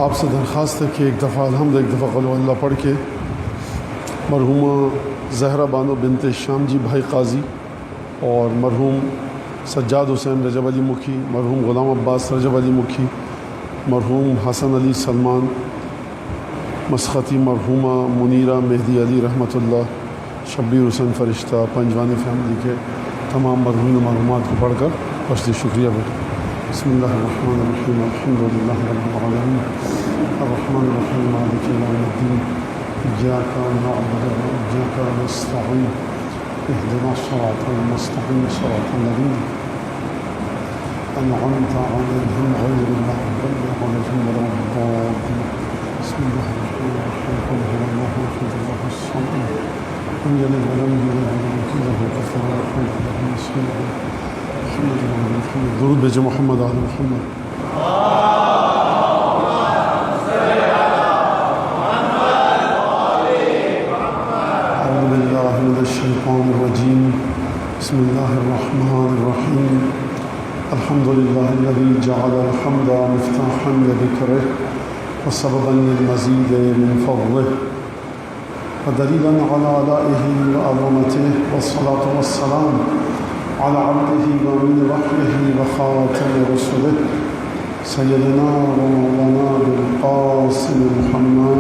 آپ سے درخواست ہے کہ ایک دفعہ الحمد ایک دفعہ قل اللہ پڑھ کے مرحومہ زہرا بانو بنت شام جی بھائی قاضی اور مرحوم سجاد حسین رجب علی مکھی، مرحوم غلام عباس رجب علی مکھی، مرحوم حسن علی سلمان مسختی، مرحومہ منیرہ مہدی علی رحمۃ اللہ، شبیر حسین فرشتہ، پنجوانی فیملی کے تمام مرحومین معلومات کو پڑھ کر بس شکریہ بیٹا۔ بسم اللہ الرحمن الرحیم، الحمد للہ رب العالمین، الرحمن الرحیم، مالک یوم الدین، ایاک نعبد و ایاک نستعین، اهدنا الصراط المستقیم، صراط الذین انعمت علیہم غیر المغضوب علیہم ولا الضالین۔ بسم اللہ الرحمن الرحیم، قل هو اللہ احد اللہ الصمد لم یلد ولم یولد ولم یکن له کفوا احد۔ بسم اللہ درود بھیجو محمد آل محمد۔ اعوذ باللہ من الشیطان الرجیم، بسم اللہ الرحمن الرحیم، الحمد للہ الذی جعل الحمد مفتاحا لذکرہ وسببا للمزید من فضلہ ودلیلا علی آلائہ وعظمتہ، والصلاة والسلام على عبده ومن وحيه وخاتم رسله سيدنا ومولانا بالقاسم محمد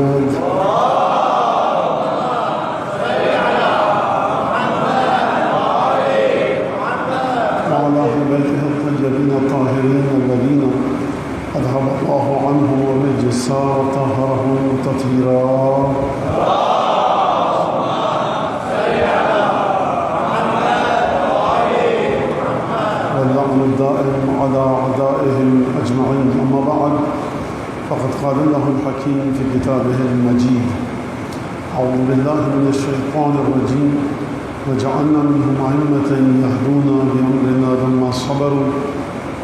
وعلى أهل بيته الطيبين الطاهرين الذين أذهب الله عنهم الرجس وطهرهم تطهيرا۔ الدائم على أعدائهم أجمعين، أما بعد فقد قال الله الحكيم في كتابه المجيد: أعوذ بالله من الشيطان الرجيم، وجعلنا منهم أئمة يهدون بأمرنا لما صبروا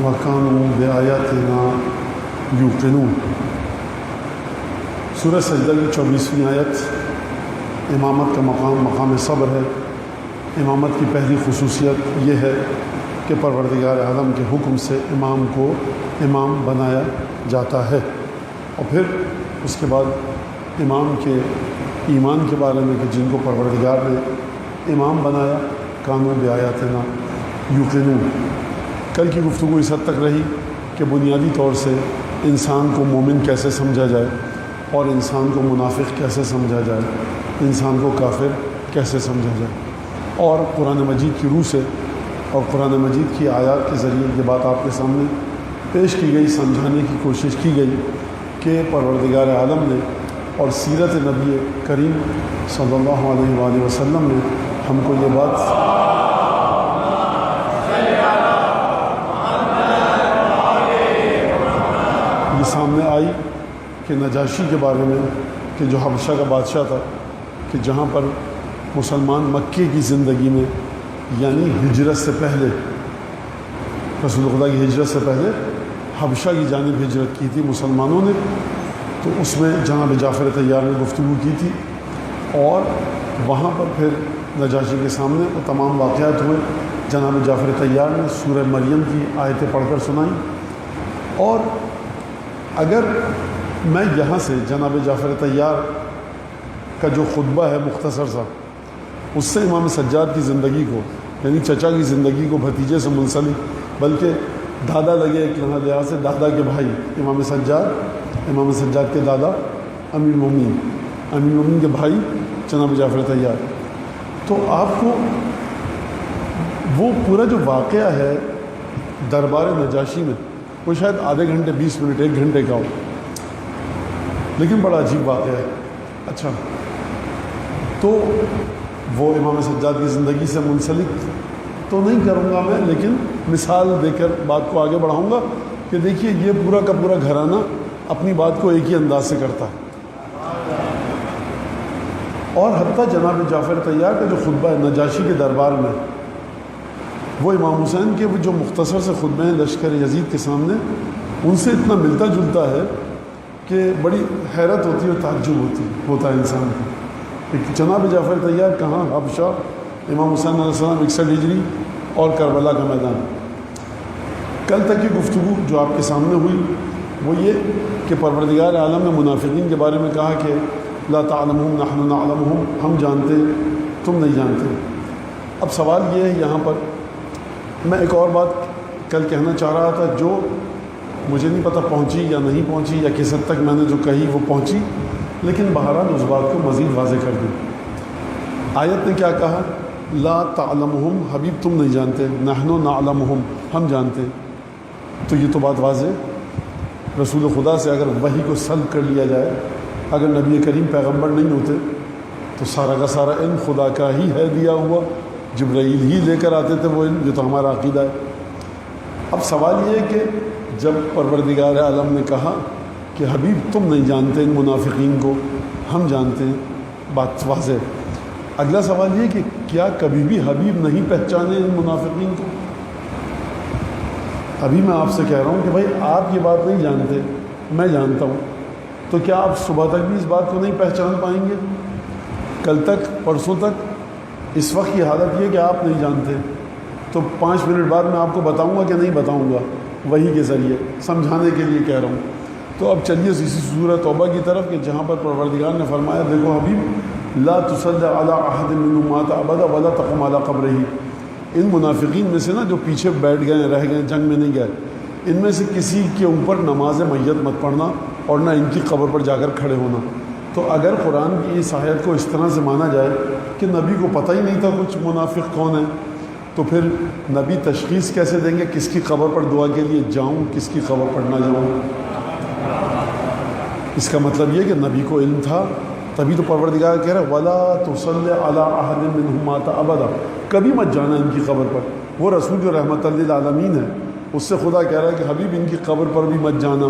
وكانوا بآياتنا يوقنون۔ سورہ سجدہ کی 24ویں آیت امامت کا مقام صبر ہے۔ امامت کی پہلی خصوصیت یہ ہے کہ پروردگار عالم کے حکم سے امام کو امام بنایا جاتا ہے، اور پھر اس کے بعد امام کے ایمان کے بارے میں کہ جن کو پروردگار نے امام بنایا کانوا بآیاتنا یوقنون۔ کل کی گفتگو اس حد تک رہی کہ بنیادی طور سے انسان کو مومن کیسے سمجھا جائے اور انسان کو منافق کیسے سمجھا جائے، انسان کو کافر کیسے سمجھا جائے، اور قرآن مجید کی روح سے اور قرآن مجید کی آیات کے ذریعے یہ بات آپ کے سامنے پیش کی گئی، سمجھانے کی کوشش کی گئی کہ پروردگار عالم نے اور سیرت نبی کریم صلی اللہ علیہ وآلہ وسلم نے ہم کو یہ بات یہ سامنے آئی کہ نجاشی کے بارے میں کہ جو حبشہ کا بادشاہ تھا، کہ جہاں پر مسلمان مکے کی زندگی میں یعنی ہجرت سے پہلے، رسول خدا کی ہجرت سے پہلے حبشہ کی جانب ہجرت کی تھی مسلمانوں نے، تو اس میں جناب جعفر طیار نے گفتگو کی تھی، اور وہاں پر پھر نجاشی کے سامنے وہ تمام واقعات ہوئے۔ جناب جعفر طیار نے سورہ مریم کی آیتیں پڑھ کر سنائیں، اور اگر میں یہاں سے جناب جعفر طیار کا جو خطبہ ہے مختصر سا، اس سے امام سجاد کی زندگی کو یعنی چچا کی زندگی کو بھتیجے سے منسلک، بلکہ دادا لگے ایک لحاظ سے دادا کے بھائی امام سجاد کے دادا امیر المومنین کے بھائی جناب جعفر طیار، تو آپ کو وہ پورا جو واقعہ ہے دربار نجاشی میں، وہ شاید آدھے گھنٹے 20 منٹ 1 گھنٹے کا ہو، لیکن بڑا عجیب واقعہ ہے۔ اچھا، تو وہ امام سجاد کی زندگی سے منسلک تو نہیں کروں گا میں، لیکن مثال دے کر بات کو آگے بڑھاؤں گا کہ دیکھیے یہ پورا کا پورا گھرانہ اپنی بات کو ایک ہی انداز سے کرتا ہے، اور حتیٰ جناب جعفر طیار کا جو خطبہ ہے نجاشی کے دربار میں، وہ امام حسین کے وہ جو مختصر سے خطبے ہیں لشکر یزید کے سامنے، ان سے اتنا ملتا جلتا ہے کہ بڑی حیرت ہوتی ہے اور تعجب ہوتا ہے انسان کو۔ جناب جعفر طیار کہاں؟ حبشہ، امام حسین علیہ السلام 61 ہجری اور کربلا کا میدان۔ کل تک کی گفتگو جو آپ کے سامنے ہوئی وہ یہ کہ پروردگار عالم نے منافقین کے بارے میں کہا کہ لا تعلمهم نحن نعلمهم، ہم جانتے تم نہیں جانتے۔ اب سوال یہ ہے یہاں پر، میں ایک اور بات کل کہنا چاہ رہا تھا جو مجھے نہیں پتہ پہنچی یا نہیں پہنچی یا کس حد تک میں نے جو کہی وہ پہنچی، لیکن بہرحال اس بات کو مزید واضح کر دوں۔ آیت نے کیا کہا؟ لا تعلمهم، حبیب تم نہیں جانتے، نحن نعلمهم، ہم جانتے۔ تو یہ تو بات واضح، رسول خدا سے اگر وحی کو سلب کر لیا جائے، اگر نبی کریم پیغمبر نہیں ہوتے تو سارا کا سارا علم خدا کا ہی ہے دیا ہوا، جبرائیل ہی لے کر آتے تھے وہ علم، جو تو ہمارا عقیدہ ہے۔ اب سوال یہ ہے کہ جب پروردگار عالم نے کہا کہ حبیب تم نہیں جانتے ان منافقین کو، ہم جانتے ہیں، بات واضح۔ اگلا سوال یہ کہ کیا کبھی بھی حبیب نہیں پہچانے ان منافقین کو؟ ابھی میں آپ سے کہہ رہا ہوں کہ بھائی آپ یہ بات نہیں جانتے، میں جانتا ہوں، تو کیا آپ صبح تک بھی اس بات کو نہیں پہچان پائیں گے؟ کل تک، پرسوں تک، اس وقت کی حالت یہ کہ آپ نہیں جانتے، تو 5 منٹ بعد میں آپ کو بتاؤں گا کہ نہیں بتاؤں گا، وحی کے ذریعے سمجھانے کے لیے کہہ رہا ہوں۔ تو اب چلیے اسی سورہ توبہ کی طرف کہ جہاں پر پروردگار نے فرمایا دیکھو حبیب لا تصلی علی احد منهم مات ابدا ولا تقم علی قبرہ، ان منافقین میں سے نا جو پیچھے بیٹھ گئے، رہ گئے، جنگ میں نہیں گئے، ان میں سے کسی کے اوپر نماز میت مت پڑھنا اور نہ ان کی قبر پر جا کر کھڑے ہونا۔ تو اگر قرآن کی اس آیت کو اس طرح سے مانا جائے کہ نبی کو پتہ ہی نہیں تھا کچھ منافق کون ہے، تو پھر نبی تشخیص کیسے دیں گے کس کی قبر پر دعا کے لیے جاؤں، کس کی قبر پر نہ جاؤں؟ اس کا مطلب یہ کہ نبی کو علم تھا، تبھی تو پروردگار کہہ رہا ہے وَلَا تُصَلِّ عَلَىٰ أَحَدٍ مِّنْهُمْ مَاتَ أَبَدًا، کبھی مت جانا ان کی قبر پر۔ وہ رسول جو رحمت للعالمین ہے، اس سے خدا کہہ رہا ہے کہ حبیب ان کی قبر پر بھی مت جانا،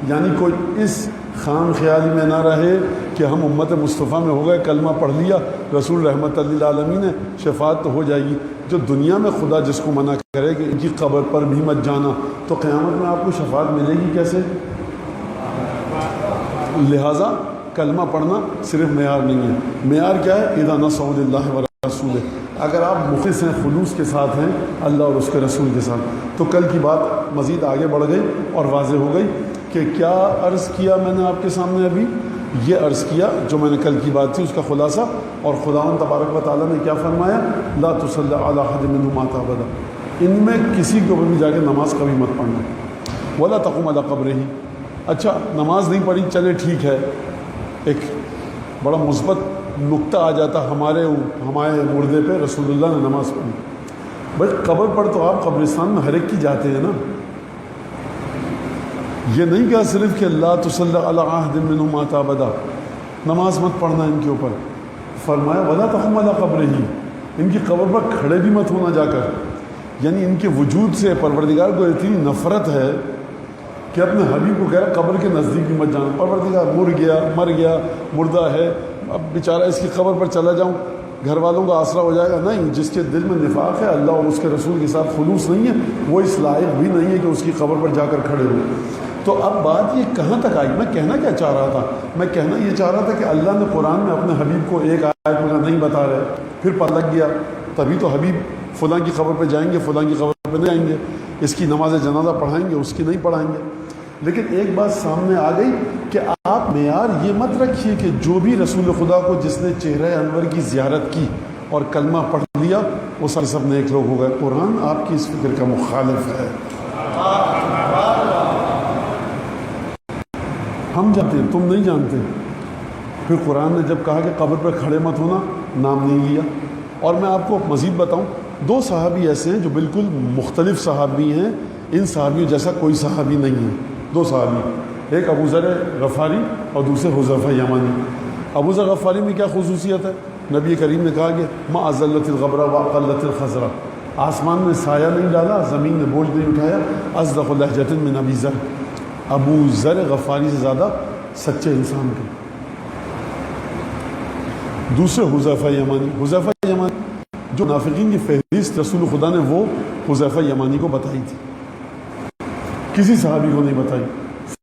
یعنی کوئی اس خام خیالی میں نہ رہے کہ ہم امت مصطفیٰ میں ہو گئے، کلمہ پڑھ لیا، رسول رحمت للعالمین ہے، شفاعت تو ہو جائے گی۔ جو دنیا میں خدا جس کو منع کرے کہ ان کی قبر پر بھی مت جانا، تو قیامت میں آپ کو شفاعت ملے گی کیسے؟ لہٰذا کلمہ پڑھنا صرف معیار نہیں ہے، معیار کیا ہے؟ اذا نصحوا للہ ورسولہ، اگر آپ مخلص ہیں، خلوص کے ساتھ ہیں اللہ اور اس کے رسول کے ساتھ۔ تو کل کی بات مزید آگے بڑھ گئی اور واضح ہو گئی کہ کیا عرض کیا میں نے آپ کے سامنے؟ ابھی یہ عرض کیا جو میں نے کل کی بات تھی اس کا خلاصہ، اور خداوند تبارک و تعالیٰ نے کیا فرمایا؟ لا تصلی علی احد منهم مات ابدا، ان میں کسی کو بھی جا کے نماز کبھی مت پڑھنا، ولا تقم علی قبرہ۔ اچھا نماز نہیں پڑھی، چلے ٹھیک ہے، ایک بڑا مثبت نقطہ آ جاتا ہمارے مردے پہ رسول اللہ نے نماز پڑھی، بھائی قبر پر تو آپ قبرستان میں ہر ایک کی جاتے ہیں نا، یہ نہیں کہا صرف کہ لا تصلی علی احد منهم مات ابدا، نماز مت پڑھنا ان کے اوپر، فرمایا ولا تقم علی قبرہ، ان کی قبر پر کھڑے بھی مت ہونا جا کر، یعنی ان کے وجود سے پروردگار کو اتنی نفرت ہے کہ اپنے حبیب کو کہہ رہا قبر کے نزدیک بھی مت جانا، پروردگار مر گیا مردہ ہے، اب بیچارہ اس کی قبر پر چلا جاؤں گھر والوں کا آسرا ہو جائے گا، نہیں، جس کے دل میں نفاق ہے، اللہ اور اس کے رسول کے ساتھ خلوص نہیں ہے، وہ اس لائق بھی نہیں ہے کہ اس کی قبر پر جا کر کھڑے ہو۔ تو اب بات یہ کہاں تک آئی؟ میں کہنا کیا چاہ رہا تھا؟ میں کہنا یہ چاہ رہا تھا کہ اللہ نے قرآن میں اپنے حبیب کو ایک آیت میں نہیں بتا رہے، پھر پتہ لگ گیا، تبھی تو حبیب فلاں کی قبر پہ جائیں گے، فلاں کی قبر پہ نہیں آئیں گے، اس کی نماز جنازہ پڑھائیں گے، اس کی نہیں پڑھائیں گے۔ لیکن ایک بات سامنے آ گئی کہ آپ معیار یہ مت رکھیے کہ جو بھی رسول خدا کو جس نے چہرہ انور کی زیارت کی اور کلمہ پڑھ لیا وہ سب نیک لوگ ہو گئے۔ قرآن آپ کی اس فکر کا مخالف ہے۔ ہم جانتے ہیں، تم نہیں جانتے۔ پھر قرآن نے جب کہا کہ قبر پر کھڑے مت ہونا، نام نہیں لیا۔ اور میں آپ کو مزید بتاؤں، 2 صحابی ایسے ہیں جو بالکل مختلف صحابی ہیں، ان صحابیوں جیسا کوئی صحابی نہیں ہے۔ 2 صحابی، ایک ابو ذر غفاری اور دوسرے حذیفہ یمانی۔ ابو ذر غفاری میں کیا خصوصیت ہے؟ نبی کریم نے کہا کہ ما ازلت الغبرہ واقلت الخضرہ، آسمان نے سایہ نہیں ڈالا، زمین نے بوجھ نہیں اٹھایا، اصدق لہجۃ من ابی ذر، ابو ذر غفاری سے زیادہ سچے انسان تھے۔ دوسرے حذیفہ یمانی، حذیفہ یمانی جو منافقین کی فہرست رسول خدا نے وہ حذیفہ یمانی کو بتائی تھی، کسی صحابی کو نہیں بتائی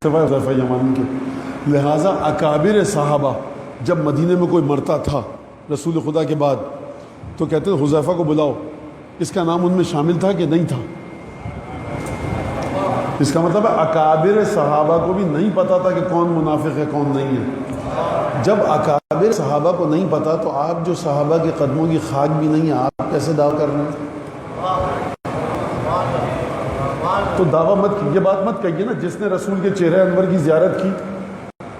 سوائے حذیفہ یمانی کے۔ لہٰذا اکابر صحابہ جب مدینے میں کوئی مرتا تھا رسول خدا کے بعد تو کہتے ہیں حذیفہ کو بلاؤ، اس کا نام ان میں شامل تھا کہ نہیں تھا؟ اس کا مطلب ہے اکابر صحابہ کو بھی نہیں پتا تھا کہ کون منافق ہے کون نہیں ہے۔ جب اکابر صحابہ کو نہیں پتا تو آپ جو صحابہ کے قدموں کی خاک بھی نہیں ہے، آپ کیسے دعویٰ کر رہے ہیں؟ تو دعویٰ مت کی، یہ بات مت کہیے نا جس نے رسول کے چہرے انور کی زیارت کی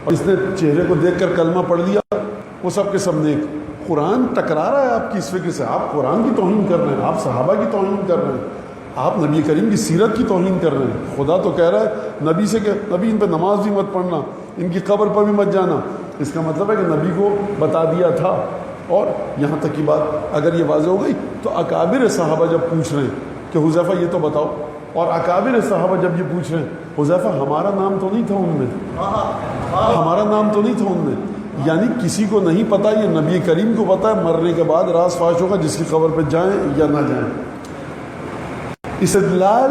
اور جس نے چہرے کو دیکھ کر کلمہ پڑھ لیا وہ سب کے سب نیک۔ قرآن ٹکرا رہا ہے آپ کی اس فکر سے، آپ قرآن کی توہین کر رہے ہیں، آپ صحابہ کی توہین کر رہے ہیں، آپ نبی کریم کی سیرت کی توہین کر رہے ہیں۔ خدا تو کہہ رہا ہے نبی سے کہ نبی ان پہ نماز بھی مت پڑھنا، ان کی قبر پر بھی مت جانا۔ اس کا مطلب ہے کہ نبی کو بتا دیا تھا۔ اور یہاں تک کی بات اگر یہ واضح ہو گئی تو اکابر صحابہ جب پوچھ رہے ہیں کہ حذیفہ یہ تو بتاؤ، اور اکابر صحابہ جب یہ پوچھ رہے ہیں حذیفہ ہمارا نام تو نہیں تھا ان میں، ہمارا نام تو نہیں تھا ان میں، یعنی کسی کو نہیں پتا، یہ نبی کریم کو پتا ہے مرنے کے بعد راز فاش ہوگا جس کی قبر پہ جائیں یا نہ جائیں۔ استدلال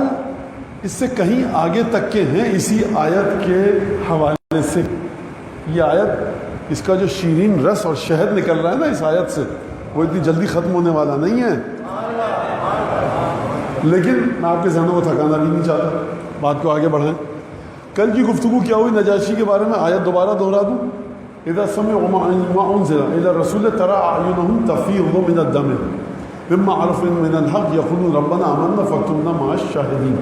اس سے کہیں آگے تک کے ہیں اسی آیت کے حوالے سے۔ یہ آیت اس کا جو شیرین رس اور شہد نکل رہا ہے نا اس آیت سے وہ اتنی جلدی ختم ہونے والا نہیں ہے، لیکن میں آپ کے ذہنوں کو تھکانا بھی نہیں چاہتا، بات کو آگے بڑھائیں۔ کل کی گفتگو کیا ہوئی نجاشی کے بارے میں، آیت دوبارہ دہرا دوں۔ اذا سمعوا ما انزل الى الرسول ترى اعينهم تفيض من الدم مما عرفوا من الحق يقولون ربنا آمنا فاكتبنا مع الشاهدين۔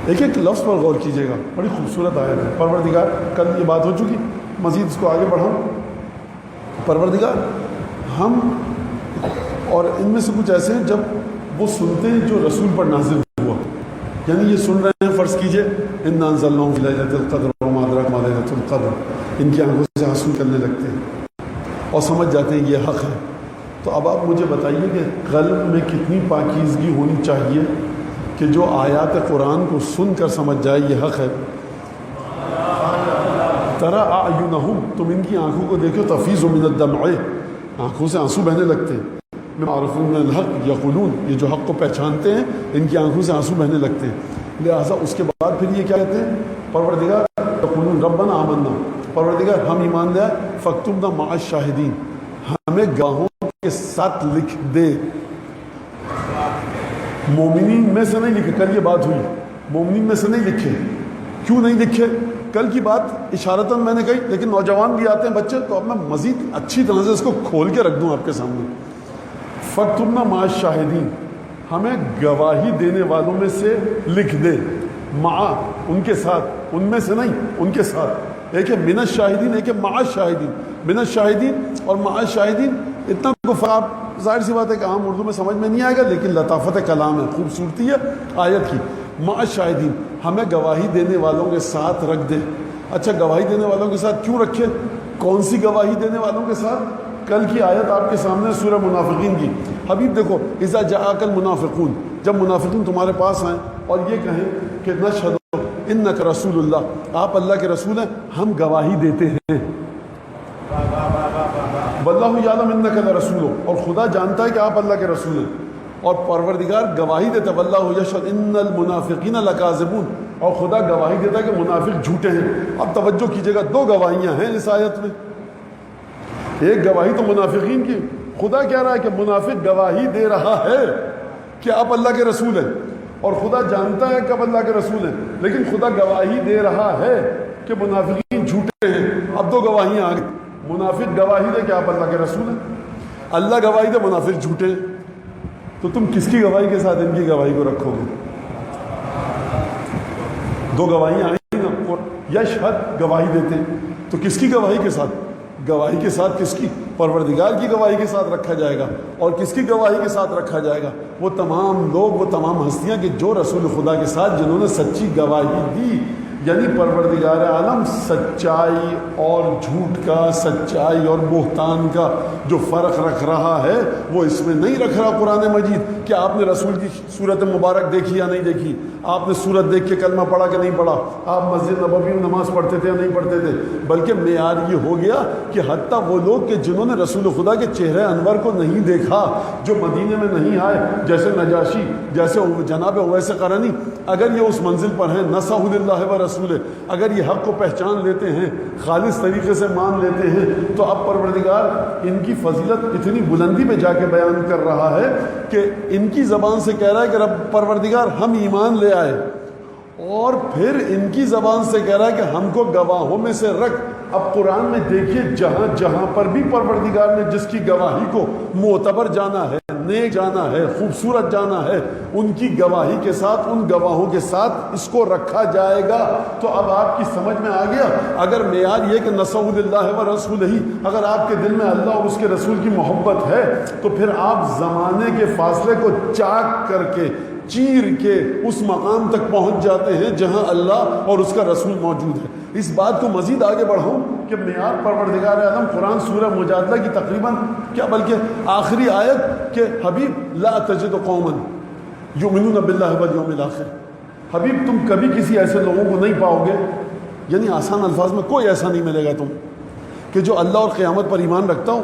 ایک ایک لفظ پر غور کیجیے گا، بڑی خوبصورت آیت ہے۔ پروردگار، کل یہ بات ہو چکی، مزید اس کو آگے بڑھاؤں۔ پروردگار ہم اور ان میں سے کچھ ایسے ہیں جب وہ سنتے ہیں جو رسول پر نازل ہوا، یعنی یہ سن رہے ہیں، فرض کیجئے انا انزلناه فی لیلۃ القدر وما ادراک ما لیلۃ القدر، ان کی آنکھوں سے آنسو کرنے لگتے ہیں اور سمجھ جاتے ہیں یہ حق ہے۔ تو اب آپ مجھے بتائیے کہ قلب میں کتنی پاکیزگی ہونی چاہیے کہ جو آیات قرآن کو سن کر سمجھ جائے یہ حق ہے۔ ترى اعینہم، تم ان کی آنکھوں کو دیکھو، تفیض من الدمع، آنکھوں سے آنسو بہنے لگتے ہیں، مما عرفوا من الحق یقولون، یہ جو حق کو پہچانتے ہیں ان کی آنکھوں سے آنسو بہنے لگتے ہیں۔ لہٰذا اس کے بعد پھر یہ کیا کہتے ہیں، پروردگار یقولون ربنا آمنا، پروردگار ہم ایمان لے آئے، فاکتبنا مع الشاہدین، ہمیں گواہوں کے ساتھ لکھ دے۔ مومنین میں سے نہیں لکھے، کل یہ بات ہوئی، مومنین میں سے نہیں لکھے۔ کیوں نہیں لکھے؟ کل کی بات اشارتاً میں نے کہی، لیکن نوجوان بھی آتے ہیں بچے، تو اب میں مزید اچھی طرح سے اس کو کھول کے رکھ دوں آپ کے سامنے۔ فاکتبنا مع الشاہدین، ہمیں گواہی دینے والوں میں سے لکھ دے، مع ان کے ساتھ، ان میں سے نہیں ان کے ساتھ۔ ایک ہے من الشاہدین، ایک ہے مع الشاہدین۔ من الشاہدین اور مع الشاہدین اتنا کو آپ ظاہر سی بات ہے کہ عام اردو میں سمجھ میں نہیں آئے گا، لیکن لطافت کلام ہے، خوبصورتی ہے آیت کی۔ مع الشاہدین، ہمیں گواہی دینے والوں کے ساتھ رکھ دے۔ اچھا گواہی دینے والوں کے ساتھ کیوں رکھے؟ کون سی گواہی دینے والوں کے ساتھ؟ کل کی آیت آپ کے سامنے سورہ منافقین کی۔ حبیب دیکھو، اذا جاءک المنافقون، جب منافقین تمہارے پاس آئیں اور یہ کہیں کہ نشہد انک رسول اللہ، آپ اللہ کے رسول ہیں، ہم گواہی دیتے ہیں، واللہ یعلم انک لرسول، اور خدا جانتا ہے کہ آپ اللہ کے رسول ہیں، اور پروردگار گواہی دیتا ہے واللہ یشہد ان المنافقین لکاذبون، اور خدا گواہی دیتا ہے کہ منافق جھوٹے ہیں۔ اب توجہ کیجیے گا، دو گواہیاں ہیں اس آیت میں۔ ایک گواہی تو منافقین کی، خدا کہہ رہا ہے کہ منافق گواہی دے رہا ہے کہ آپ اللہ کے رسول ہیں، اور خدا جانتا ہے کہ آپ اللہ کے رسول ہیں، لیکن خدا گواہی دے رہا ہے کہ منافقین جھوٹے ہیں۔ اب دو گواہیاں آ گئی، منافق گواہی دے کہ آپ اللہ کے رسول ہیں، اللہ گواہی دے منافق جھوٹے ہیں۔ تو تم کس کی گواہی کے ساتھ ان کی گواہی کو رکھو گے؟ دو گواہیاں آئیں نا، یشہد گواہی دیتے ہیں، تو کس کی گواہی کے ساتھ؟ گواہی کے ساتھ کس کی؟ پروردگار کی گواہی کے ساتھ رکھا جائے گا۔ اور کس کی گواہی کے ساتھ رکھا جائے گا؟ وہ تمام لوگ، وہ تمام ہستیاں کہ جو رسول خدا کے ساتھ جنہوں نے سچی گواہی دی، یعنی پروردگار عالم سچائی اور جھوٹ کا، سچائی اور بہتان کا جو فرق رکھ رہا ہے وہ اس میں نہیں رکھ رہا قرآن مجید کہ آپ نے رسول کی صورت مبارک دیکھی یا نہیں دیکھی، آپ نے صورت دیکھ کے کلمہ پڑھا کہ نہیں پڑھا، آپ مسجد نبوی میں نماز پڑھتے تھے یا نہیں پڑھتے تھے، بلکہ معیار یہ ہو گیا کہ حتیٰ وہ لوگ کہ جنہوں نے رسول خدا کے چہرے انور کو نہیں دیکھا، جو مدینے میں نہیں آئے، جیسے نجاشی، جیسے جناب اویس قرنی، اگر یہ اس منزل پر ہیں نصح للہ و رسول، اگر یہ حق کو پہچان لیتے ہیں، خالص طریقے سے مان لیتے ہیں، تو اب پروردگار ان کی فضیلت اتنی بلندی پہ جا کے بیان کر رہا ہے کہ ان کی زبان سے کہہ رہا ہے کہ رب پروردگار ہم ایمان لے آئے، اور پھر ان کی زبان سے کہہ رہا ہے کہ ہم کو گواہوں میں سے رکھ۔ اب قرآن میں دیکھیے جہاں جہاں پر بھی پروردگار نے جس کی گواہی کو معتبر جانا ہے، نیک جانا ہے، خوبصورت جانا ہے، ان کی گواہی کے ساتھ، ان گواہوں کے ساتھ اس کو رکھا جائے گا۔ تو اب آپ کی سمجھ میں آ گیا، اگر معیار یہ کہ نسأل اللہ و رسولہ، اگر آپ کے دل میں اللہ اور اس کے رسول کی محبت ہے تو پھر آپ زمانے کے فاصلے کو چاک کر کے، چیر کے اس مقام تک پہنچ جاتے ہیں جہاں اللہ اور اس کا رسول موجود ہے۔ اس بات کو مزید آگے بڑھاؤں کہ معیار پروردگار اعظم قرآن سورہ مجادلہ کی تقریباً کیا بلکہ آخری آیت کہ حبیب لا تجد قوما یؤمنون باللہ والیوم الآخر، حبیب تم کبھی کسی ایسے لوگوں کو نہیں پاؤ گے، یعنی آسان الفاظ میں کوئی ایسا نہیں ملے گا تم کہ جو اللہ اور قیامت پر ایمان رکھتا ہو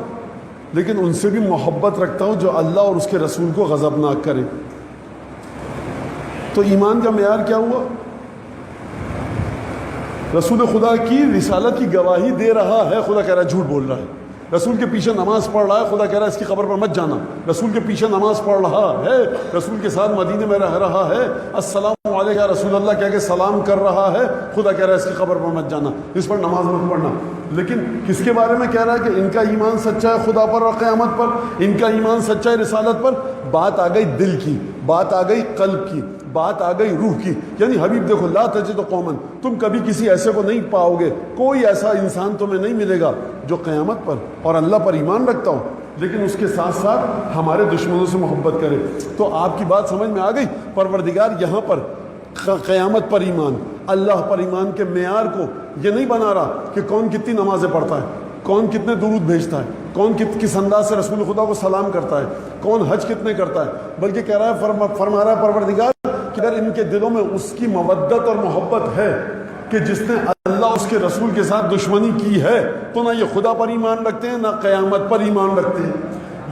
لیکن ان سے بھی محبت رکھتا ہوں جو اللہ اور اس کے رسول کو غضبناک کرے۔ تو ایمان کا معیار کیا ہوا؟ رسول خدا کی رسالت کی گواہی دے رہا ہے، خدا کہہ رہا ہے جھوٹ بول رہا ہے۔ رسول کے پیچھے نماز پڑھ رہا ہے، خدا کہہ رہا ہے اس کی قبر پر مت جانا۔ رسول کے پیچھے نماز پڑھ رہا ہے، رسول کے ساتھ مدینے میں رہ رہا ہے، السلام علیکم یا رسول اللہ کہہ کے سلام کر رہا ہے، خدا کہہ رہا ہے اس کی قبر پر مت جانا، اس پر نماز مت پڑھنا۔ لیکن کس کے بارے میں کہہ رہا ہے کہ ان کا ایمان سچا ہے خدا پر اور قیامت پر، ان کا ایمان سچا ہے رسالت پر؟ بات آ گئی دل کی، بات آ گئی قلب کی، بات آ گئی روح کی۔ یعنی حبیب دیکھو لا تجد قوما، تم کبھی کسی ایسے کو نہیں پاؤ گے، کوئی ایسا انسان تمہیں نہیں ملے گا جو قیامت پر اور اللہ پر ایمان رکھتا ہو لیکن اس کے ساتھ ساتھ ہمارے دشمنوں سے محبت کرے۔ تو آپ کی بات سمجھ میں آ گئی، پروردگار یہاں پر قیامت پر ایمان، اللہ پر ایمان کے معیار کو یہ نہیں بنا رہا کہ کون کتنی نمازیں پڑھتا ہے، کون کتنے درود بھیجتا ہے، کون کس انداز سے رسول خدا کو سلام کرتا ہے، کون حج کتنے کرتا ہے، بلکہ کہہ رہا ہے فرما رہا ہے پروردگار کہ اگر ان کے دلوں میں اس کی مودت اور محبت ہے کہ جس نے اللہ اس کے رسول کے ساتھ دشمنی کی ہے تو نہ یہ خدا پر ایمان رکھتے ہیں نہ قیامت پر ایمان رکھتے ہیں۔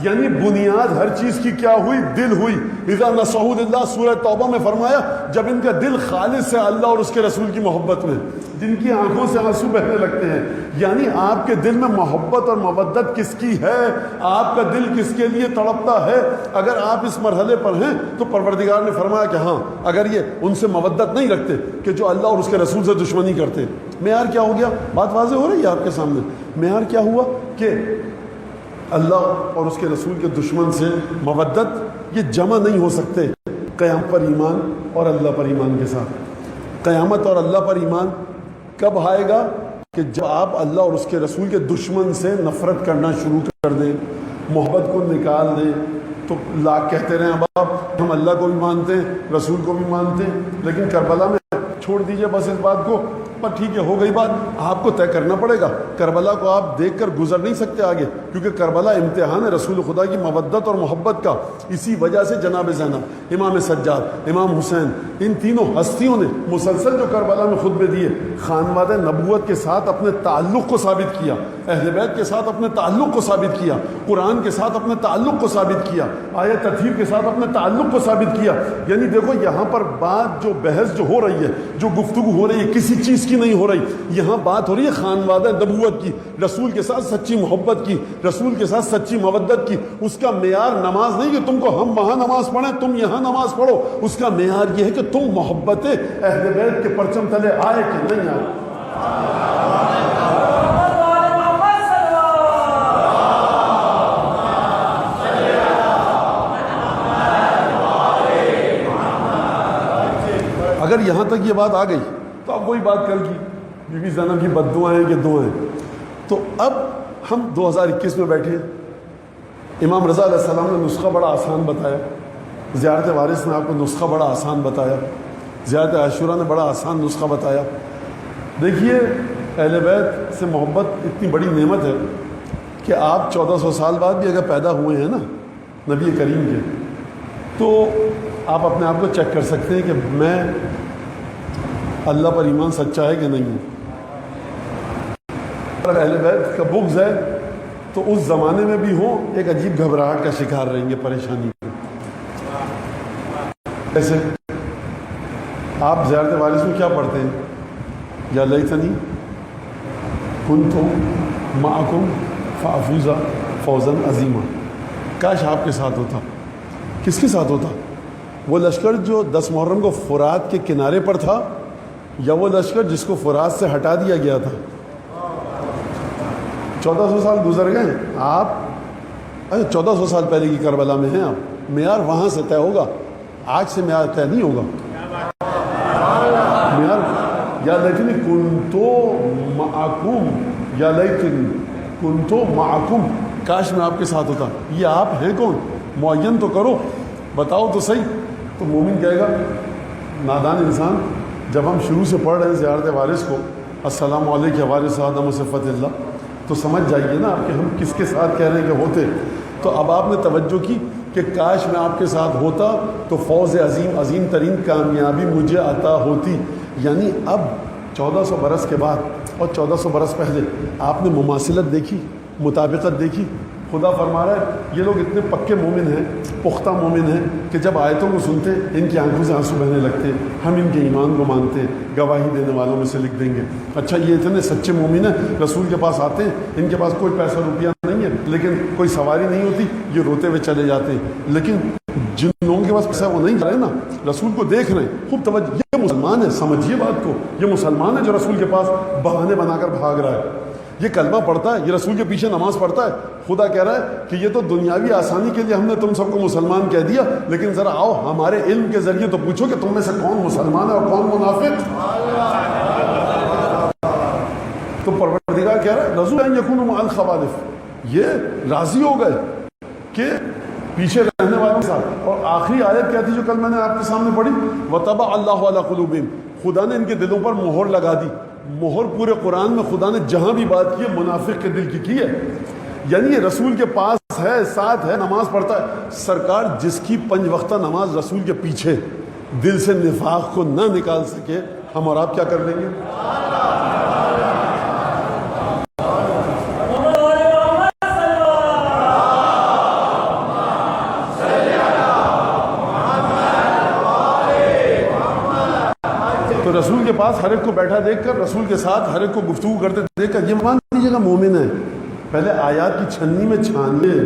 یعنی بنیاد ہر چیز کی کیا ہوئی؟ دل ہوئی۔ اذا نصحوا للہ، سورہ توبہ میں فرمایا جب ان کا دل خالص ہے اللہ اور اس کے رسول کی محبت میں، جن کی آنکھوں سے آنسو بہنے لگتے ہیں، یعنی آپ کے دل میں محبت اور مودت کس کی ہے، آپ کا دل کس کے لیے تڑپتا ہے، اگر آپ اس مرحلے پر ہیں تو پروردگار نے فرمایا کہ ہاں اگر یہ ان سے مودت نہیں رکھتے کہ جو اللہ اور اس کے رسول سے دشمنی کرتے۔ معیار کیا ہو گیا؟ بات واضح ہو رہی ہے آپ کے سامنے۔ معیار کیا ہوا کہ اللہ اور اس کے رسول کے دشمن سے مودت یہ جمع نہیں ہو سکتے قیامت پر ایمان اور اللہ پر ایمان کے ساتھ۔ قیامت اور اللہ پر ایمان کب آئے گا؟ کہ جب آپ اللہ اور اس کے رسول کے دشمن سے نفرت کرنا شروع کر دیں، محبت کو نکال دیں۔ تو لاکھ کہتے رہے اب ہم اللہ کو بھی مانتے ہیں، رسول کو بھی مانتے ہیں، لیکن کربلا میں چھوڑ دیجئے بس اس بات کو، پر ٹھیک ہے ہو گئی بات، آپ کو طے کرنا پڑے گا۔ کربلا کو آپ دیکھ کر گزر نہیں سکتے آگے، کیونکہ کربلا امتحان ہے رسول خدا کی مودت اور محبت کا۔ اسی وجہ سے جناب زینب، امام سجاد، امام حسین، ان تینوں ہستیوں نے مسلسل جو کربلا میں خطبے دیے، خانوادہ نبوت کے ساتھ اپنے تعلق کو ثابت کیا، اہل بیت کے ساتھ اپنے تعلق کو ثابت کیا، قرآن کے ساتھ اپنے تعلق کو ثابت کیا، آیت تطہیر کے ساتھ اپنے تعلق کو ثابت کیا۔ یعنی دیکھو یہاں پر بات جو بحث جو ہو رہی ہے، جو گفتگو ہو رہی ہے، کسی چیز کی نہیں ہو رہی، یہاں بات ہو رہی ہے خانوادہ نبوت کی، رسول کے ساتھ سچی محبت کی، رسول کے ساتھ سچی مودت کی۔ اس کا معیار نماز نہیں کہ تم کو ہم وہاں نماز پڑھیں تم یہاں نماز پڑھو، اس کا معیار یہ ہے کہ تم محبت اہل بیت کے پرچم تلے آئے کہ نہیں آئے۔ اگر یہاں تک یہ بات آ گئی تو اب وہی بات کل کی بی بی زینب کی بد دعائیں کہ دعائیں۔ تو اب ہم 2021 میں بیٹھے، امام رضا علیہ السلام نے نسخہ بڑا آسان بتایا، زیارت وارث نے آپ کو نسخہ بڑا آسان بتایا، زیارت عاشورہ نے بڑا آسان نسخہ بتایا۔ دیکھیے اہل بیت سے محبت اتنی بڑی نعمت ہے کہ آپ 1400 سال بعد بھی اگر پیدا ہوئے ہیں نا نبی کریم کے، تو آپ اپنے آپ کو چیک کر سکتے ہیں کہ میں اللہ پر ایمان سچا ہے کہ نہیں ہے۔ اگر اہل بیت کا بغض ہے تو اس زمانے میں بھی ہوں ایک عجیب گھبراہٹ کا شکار رہیں گے، پریشانی کا۔ ایسے آپ زیارت وارث میں کیا پڑھتے ہیں؟ یا لیتنی کنت معکم فافوز فوزا عظیما، کاش آپ کے ساتھ ہوتا۔ کس کے ساتھ ہوتا؟ وہ لشکر جو 10 محرم کو فرات کے کنارے پر تھا یا وہ لشکر جس کو فرات سے ہٹا دیا گیا تھا؟ 1400 سال گزر گئے آپ 1400 سال پہلے کی کربلا میں ہیں آپ. معیار وہاں سے طے ہوگا, آج سے معیار طے نہیں ہوگا. معیار یا لیکنی کنتو معکم, یا لیکنی کنتو معکم, کاش میں آپ کے ساتھ ہوتا. یہ آپ ہیں کون؟ معین تو کرو, بتاؤ تو صحیح. تو مومن کہے گا, نادان انسان, جب ہم شروع سے پڑھ رہے ہیں زیارت وارث کو, السلام علیکم وارث آدم و صفت اللہ, تو سمجھ جائیے نا کہ ہم کس کے ساتھ کہہ رہے ہیں کہ ہوتے. تو اب آپ نے توجہ کی کہ کاش میں آپ کے ساتھ ہوتا تو فوز عظیم, عظیم ترین کامیابی مجھے عطا ہوتی. یعنی اب 1400 برس کے بعد اور 1400 برس پہلے آپ نے مماثلت دیکھی, مطابقت دیکھی. خدا فرما رہا ہے یہ لوگ اتنے پکے مومن ہیں, پختہ مومن ہیں کہ جب آیتوں کو سنتے ان کی آنکھوں سے آنسو بہنے لگتے. ہم ان کے ایمان کو مانتے, گواہی دینے والوں میں سے لکھ دیں گے. اچھا یہ اتنے سچے مومن ہیں, رسول کے پاس آتے ہیں, ان کے پاس کوئی پیسہ روپیہ نہیں ہے, لیکن کوئی سواری نہیں ہوتی, یہ روتے ہوئے چلے جاتے ہیں. لیکن جن لوگوں کے پاس پیسہ وہ نہیں جا رہے نا, رسول کو دیکھ رہے ہیں, خوب توجہ, یہ مسلمان ہے, سمجھیے بات کو, یہ مسلمان ہے جو رسول کے پاس بہانے بنا کر بھاگ رہا ہے. یہ کلمہ پڑھتا ہے, یہ رسول کے پیچھے نماز پڑھتا ہے. خدا کہہ رہا ہے کہ یہ تو دنیاوی آسانی کے لیے ہم نے تم سب کو مسلمان کہہ دیا, لیکن ذرا آؤ ہمارے علم کے ذریعے تو پوچھو کہ تم میں سے کون مسلمان ہے اور کون منافق. تو پروردگار کہہ رہا ہے رضو ان یکونوا مع الخوالف, یہ راضی ہو گئے کہ پیچھے رہنے والوں کے ساتھ. اور آخری آیت کیا تھی جو کل میں نے آپ کے سامنے پڑھی, وَطَبَعَ اللَّهُ عَلَىٰ قُلُوبِهِمْ, خدا نے ان کے دلوں پر مہر لگا دی. مہر پورے قرآن میں خدا نے جہاں بھی بات کی ہے منافق کے دل کی ہے. یعنی یہ رسول کے پاس ہے, ساتھ ہے, نماز پڑھتا ہے. سرکار جس کی 5 وقتہ نماز رسول کے پیچھے دل سے نفاق کو نہ نکال سکے, ہم اور آپ کیا کر لیں گے؟ تو رسول کے پاس ہر ایک کو بیٹھا دیکھ کر, رسول کے ساتھ ہر ایک کو گفتگو کرتے دیکھ کر یہ مان لیجیے گا مومن ہے. پہلے آیات کی چھننی میں چھانیے,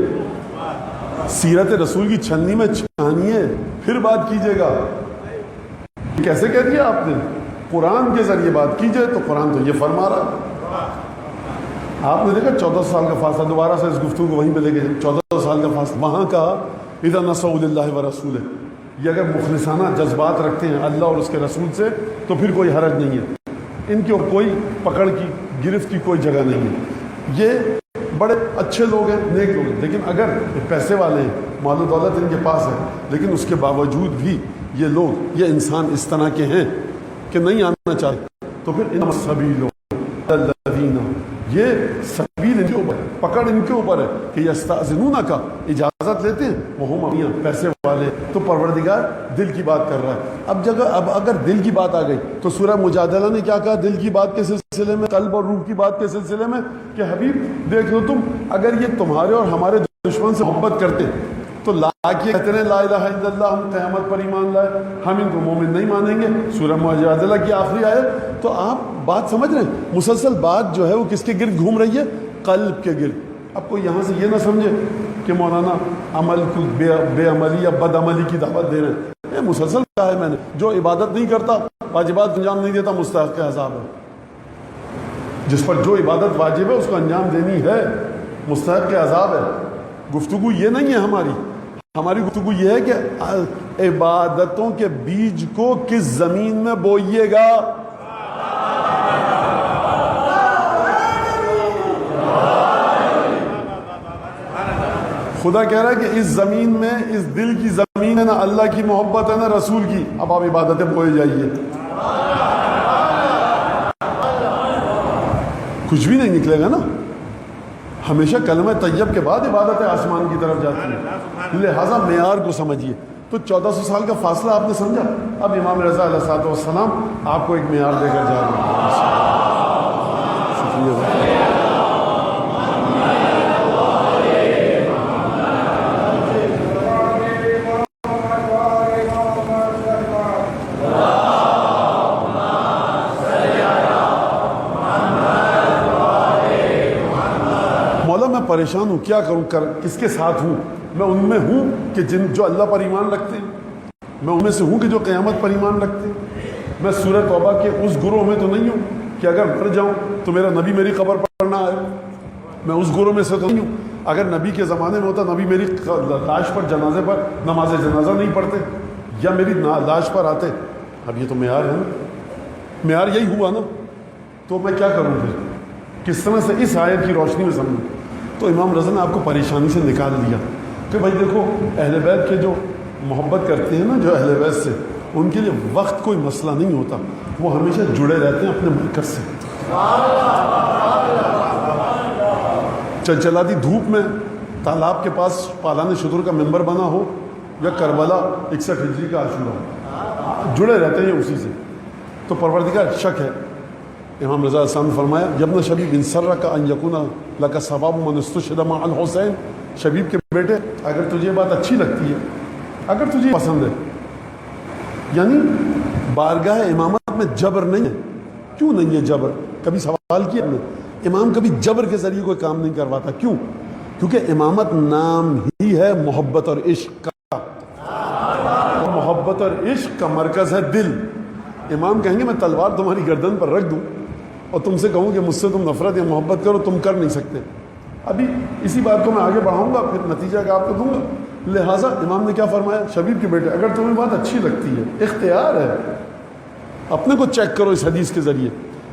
سیرت رسول کی چھننی میں چھانیے, پھر بات کیجیے گا. کیسے کہہ دیا آپ نے؟ قرآن کے ذریعے بات کیجیے. تو قرآن تو یہ فرما رہا. آپ نے دیکھا 1400 سال کا فاصلہ, دوبارہ سے اس گفتگو کو وہیں پہ لے گئے. 1400 سال کا فاصلہ, وہاں کا اذا نصروا للہ ورسولہ, یہ اگر مخلصانہ جذبات رکھتے ہیں اللہ اور اس کے رسول سے تو پھر کوئی حرج نہیں ہے. ان کی کوئی پکڑ کی, گرفت کی کوئی جگہ نہیں ہے. یہ بڑے اچھے لوگ ہیں, نیک لوگ ہیں, لیکن اگر پیسے والے ہیں, مال و دولت ان کے پاس ہے, لیکن اس کے باوجود بھی یہ لوگ, یہ انسان اس طرح کے ہیں کہ نہیں آنا چاہتے, تو پھر ان سبیل الذین, یہ سبیل ان کے اوپر, پکڑ ان کے اوپر ہے کہ یستأذنون کا اجازت لیتے ہیں, وہ میاں پیسے والے. تو پروردگار دل کی بات کر رہا ہے. اب اگر دل کی بات آ گئی تو سورہ مجادلہ نے کیا کہا دل کی بات کے سلسلے میں, قلب اور روح کی بات کے سلسلے میں, کہ حبیب دیکھ لو تم, اگر یہ تمہارے اور ہمارے دشمن سے محبت کرتے تو لا کے کہتے ہیں لا الہ الا اللہ, ہم قیامت پر ایمان لائے, ہم ان کو مومن نہیں مانیں گے. سورہ مجادلہ کی آخری آیت. تو آپ بات سمجھ رہے ہیں, مسلسل بات جو ہے وہ کس کے گرد گھوم رہی ہے؟ قلب کے گرد. اب کوئی یہاں سے یہ نہ سمجھے کہ مولانا عمل کو بے عملی یا بد عملی کی دعوت دے رہے ہیں. یہ مسلسل کہا ہے میں نے, جو عبادت نہیں کرتا, واجبات انجام نہیں دیتا, مستحق عذاب ہے. جس پر جو عبادت واجب ہے اس کو انجام دینی ہے, مستحق عذاب ہے. گفتگو یہ نہیں ہے ہماری گفتگو یہ ہے کہ عبادتوں کے بیج کو کس زمین میں بوئیے گا. خدا کہہ رہا ہے کہ اس زمین میں, اس دل کی زمین ہے, نہ اللہ کی محبت ہے نہ رسول کی. اب آپ عبادتیں بوئے جائیے, کچھ بھی نہیں نکلے گا نا. ہمیشہ کلمہ طیب کے بعد عبادتیں آسمان کی طرف جاتی ہیں. لہٰذا معیار کو سمجھیے. تو 1400 سال کا فاصلہ آپ نے سمجھا. اب امام رضا علیہ السلام آپ کو ایک معیار دے کر جا رہے ہیں. شکریہ. پریشان ہوں, کیا کروں, کس کے ساتھ ہوں؟ میں ان میں ہوں کہ جو اللہ پر ایمان رکھتے ہیں, میں ان میں سے ہوں کہ جو قیامت پر ایمان رکھتے ہیں. میں سورہ توبہ کے اس گروہ میں تو نہیں ہوں کہ اگر مر جاؤں تو میرا نبی میری قبر پر نہ آئے. میں اس گروہ میں سے تو نہیں ہوں. اگر نبی کے زمانے میں ہوتا نبی میری لاش پر جنازے پر نماز جنازہ نہیں پڑھتے یا میری لاش پر آتے. اب یہ تو معیار ہے نا, معیار یہی ہوا نا, تو میں کیا کروں پھر, کس طرح سے اس آیت کی روشنی میں سمجھوں. تو امام رضا نے آپ کو پریشانی سے نکال دیا کہ بھائی دیکھو اہل بیت کے جو محبت کرتے ہیں نا, جو اہل بیت سے, ان کے لیے وقت کوئی مسئلہ نہیں ہوتا, وہ ہمیشہ جڑے رہتے ہیں اپنے مرکز سے. چلچلاتی دھوپ میں تالاب کے پاس پالان شتر کا ممبر بنا ہو یا کربلا 61 ہجری کا عاشورہ, جڑے رہتے ہیں اسی سے. تو پروردگار شک ہے. امام رضا السلام نے فرمایا یبن شبیب ان سرک ان یکون لک ثواب من استشهد مع الحسین. شبیب کے بیٹے اگر تجھے بات اچھی لگتی ہے, اگر تجھے پسند ہے, یعنی بارگاہ امامت میں جبر نہیں ہے. کیوں نہیں ہے جبر؟ کبھی سوال کیا ہم نے؟ امام کبھی جبر کے ذریعے کوئی کام نہیں کرواتا. کیوں؟ کیونکہ امامت نام ہی ہے محبت اور عشق کا. محبت اور عشق کا مرکز ہے دل. امام کہیں گے میں تلوار تمہاری گردن پر رکھ دوں اور تم سے کہوں کہ مجھ سے تم نفرت یا محبت کرو, تم کر نہیں سکتے. ابھی اسی بات کو میں آگے بڑھاؤں گا, پھر نتیجہ کا آپ کو دوں گا. لہٰذا امام نے کیا فرمایا, شبیب کے بیٹے اگر تمہیں بات اچھی لگتی ہے, اختیار ہے, اپنے کو چیک کرو اس حدیث کے ذریعے.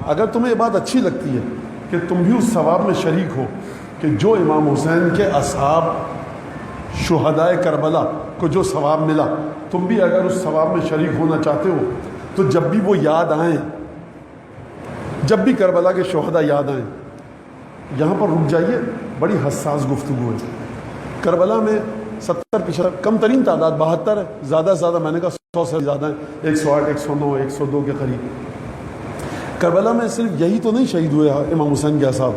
اگر تمہیں یہ بات اچھی لگتی ہے کہ تم بھی اس ثواب میں شریک ہو کہ جو امام حسین کے اصحاب شہدائے کربلا کو جو ثواب ملا, تم بھی اگر اس ثواب میں شریک ہونا چاہتے ہو, تو جب بھی وہ یاد آئیں, جب بھی کربلا کے شہداء یاد آئیں, یہاں پر رک جائیے. بڑی حساس گفتگو ہے. کربلا میں 70% کم ترین تعداد 72 ہے, زیادہ سے زیادہ میں نے کہا 100 سے زیادہ ہیں, 108, 109, 102 کے قریب. کربلا میں صرف یہی تو نہیں شہید ہوئے امام حسین کے اصحاب,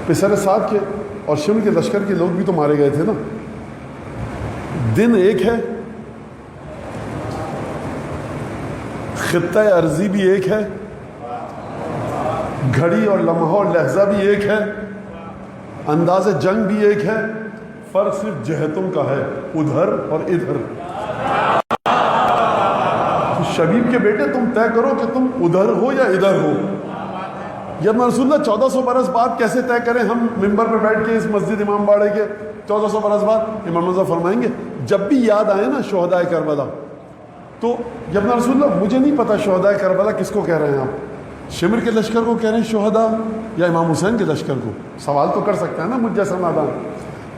پسر سعد کے اور شمر کے لشکر کے لوگ بھی تو مارے گئے تھے نا. دن ایک ہے, خطہ ارضی بھی ایک ہے, گھڑی اور لمحہ اور لحظہ بھی ایک ہے, انداز جنگ بھی ایک ہے, فرق صرف جہتوں کا ہے, ادھر اور ادھر. شبیب کے بیٹے تم طے کرو کہ تم ادھر ہو یا ادھر ہو. یا رسول اللہ 1400 برس بعد کیسے طے کریں ہم ممبر پہ بیٹھ کے اس مسجد امام باڑے کے 1400 برس بعد؟ امام رضا فرمائیں گے جب بھی یاد آئے نا شہدائے کربلا, تو جب رسول اللہ مجھے نہیں پتا شہدائے کربلا کس کو کہہ رہے ہیں آپ, شمر کے لشکر کو کہہ رہے ہیں شہداء یا امام حسین کے لشکر کو؟ سوال تو کر سکتے ہیں نا مجھ جیسا نادان.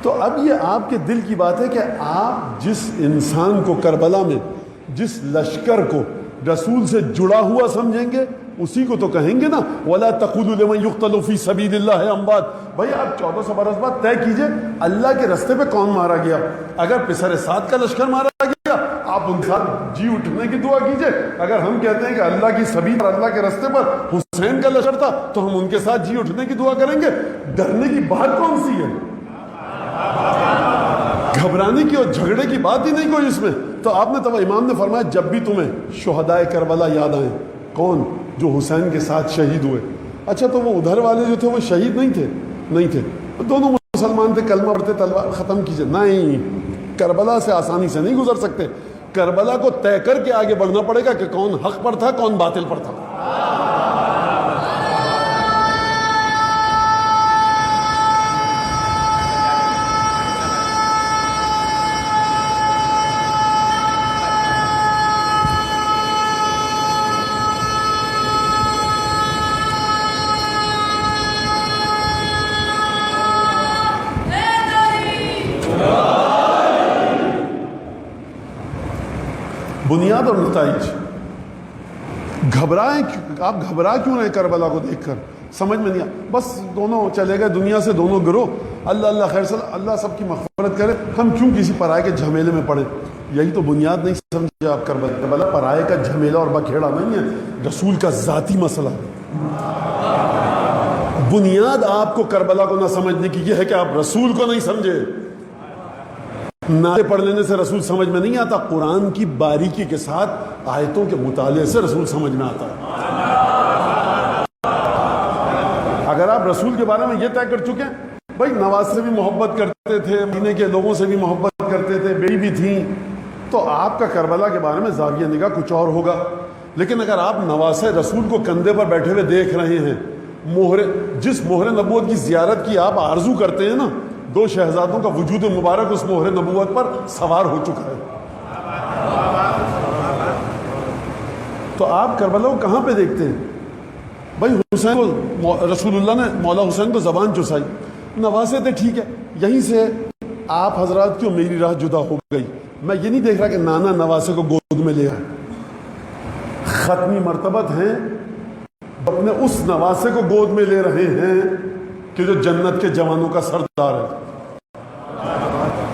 تو اب یہ آپ کے دل کی بات ہے کہ آپ جس انسان کو کربلا میں, جس لشکر کو رسول سے جڑا ہوا سمجھیں گے, اسی کو تو کہیں گے نا وَلَا تَقُولُوا لِمَنْ يُقْتَلُ فِي سَبِيلِ اللَّهِ أَمْوَاتٌ. بھائی آپ 1400 برس بعد طے کیجئے اللہ کے رستے پہ کون مارا گیا. اگر پسر سعد کا لشکر مارا گیا آپ ان کے ساتھ جی اٹھنے کی دعا کیجئے. اگر ہم کہتے ہیں کہ اللہ کی سبیل اور اللہ کے رستے پر حسین کا لشکر تھا تو ہم ان کے ساتھ جی اٹھنے کی دعا کریں گے. ڈرنے کی بات کون سی ہے؟ گھبرانے کی اور جھگڑے کی بات ہی نہیں کوئی اس میں. تو آپ نے امام نے فرمایا جب بھی تمہیں شہدائے کربلا یاد آئیں, کون؟ جو حسین کے ساتھ شہید ہوئے. اچھا تو وہ ادھر والے جو تھے وہ شہید نہیں تھے؟ نہیں تھے, دونوں مسلمان تھے, کلمہ پڑھتے, تلوار ختم کیجئے. نہیں, کربلا سے آسانی سے نہیں گزر سکتے. کربلا کو طے کر کے آگے بڑھنا پڑے گا کہ کون حق پر تھا کون باطل پر تھا. بنیاد اور نتائج. گھبرائیں, آپ گھبرا کیوں رہے کربلا کو دیکھ کر؟ سمجھ میں نہیں آیا. بس دونوں چلے گئے دنیا سے, دونوں گروہ. اللہ اللہ خیر صلی اللہ سب کی مغفرت کرے. ہم کیوں کسی پرائے کے جھمیلے میں پڑے؟ یہی تو بنیاد نہیں سمجھے آپ. کربلا پرائے کا جھمیلا اور بکھیڑا نہیں ہے, رسول کا ذاتی مسئلہ. بنیاد آپ کو کربلا کو نہ سمجھنے کی یہ ہے کہ آپ رسول کو نہیں سمجھے. نعرے پڑھ لینے سے رسول سمجھ میں نہیں آتا, قرآن کی باریکی کے ساتھ آیتوں کے مطالعے سے رسول سمجھ میں آتا ہے. اگر آپ رسول کے بارے میں یہ طے کر چکے ہیں بھائی نواز سے بھی محبت کرتے تھے، مدینے کے لوگوں سے بھی محبت کرتے تھے، بیٹی بھی تھیں، تو آپ کا کربلا کے بارے میں زاویہ نگاہ کچھ اور ہوگا. لیکن اگر آپ نواسہ رسول کو کندھے پر بیٹھے ہوئے دیکھ رہے ہیں، جس مہر نبوت کی زیارت کی آپ آرزو کرتے ہیں نا، 2 شہزادوں کا وجود مبارک اس مہر نبوت پر سوار ہو چکا ہے. تو آپ کربلا کو کہاں پہ دیکھتے ہیں؟ بھائی حسین کو رسول اللہ نے مولا حسین کو زبان چسائی، نواسے تھے، ٹھیک ہے، یہیں سے آپ حضرات کیوں میری راہ جدا ہو گئی. میں یہ نہیں دیکھ رہا کہ نانا نواسے کو گود میں لے آئے. ختمی مرتبت ہیں اپنے اس نواسے کو گود میں لے رہے ہیں کہ جو جنت کے جوانوں کا سردار ہے.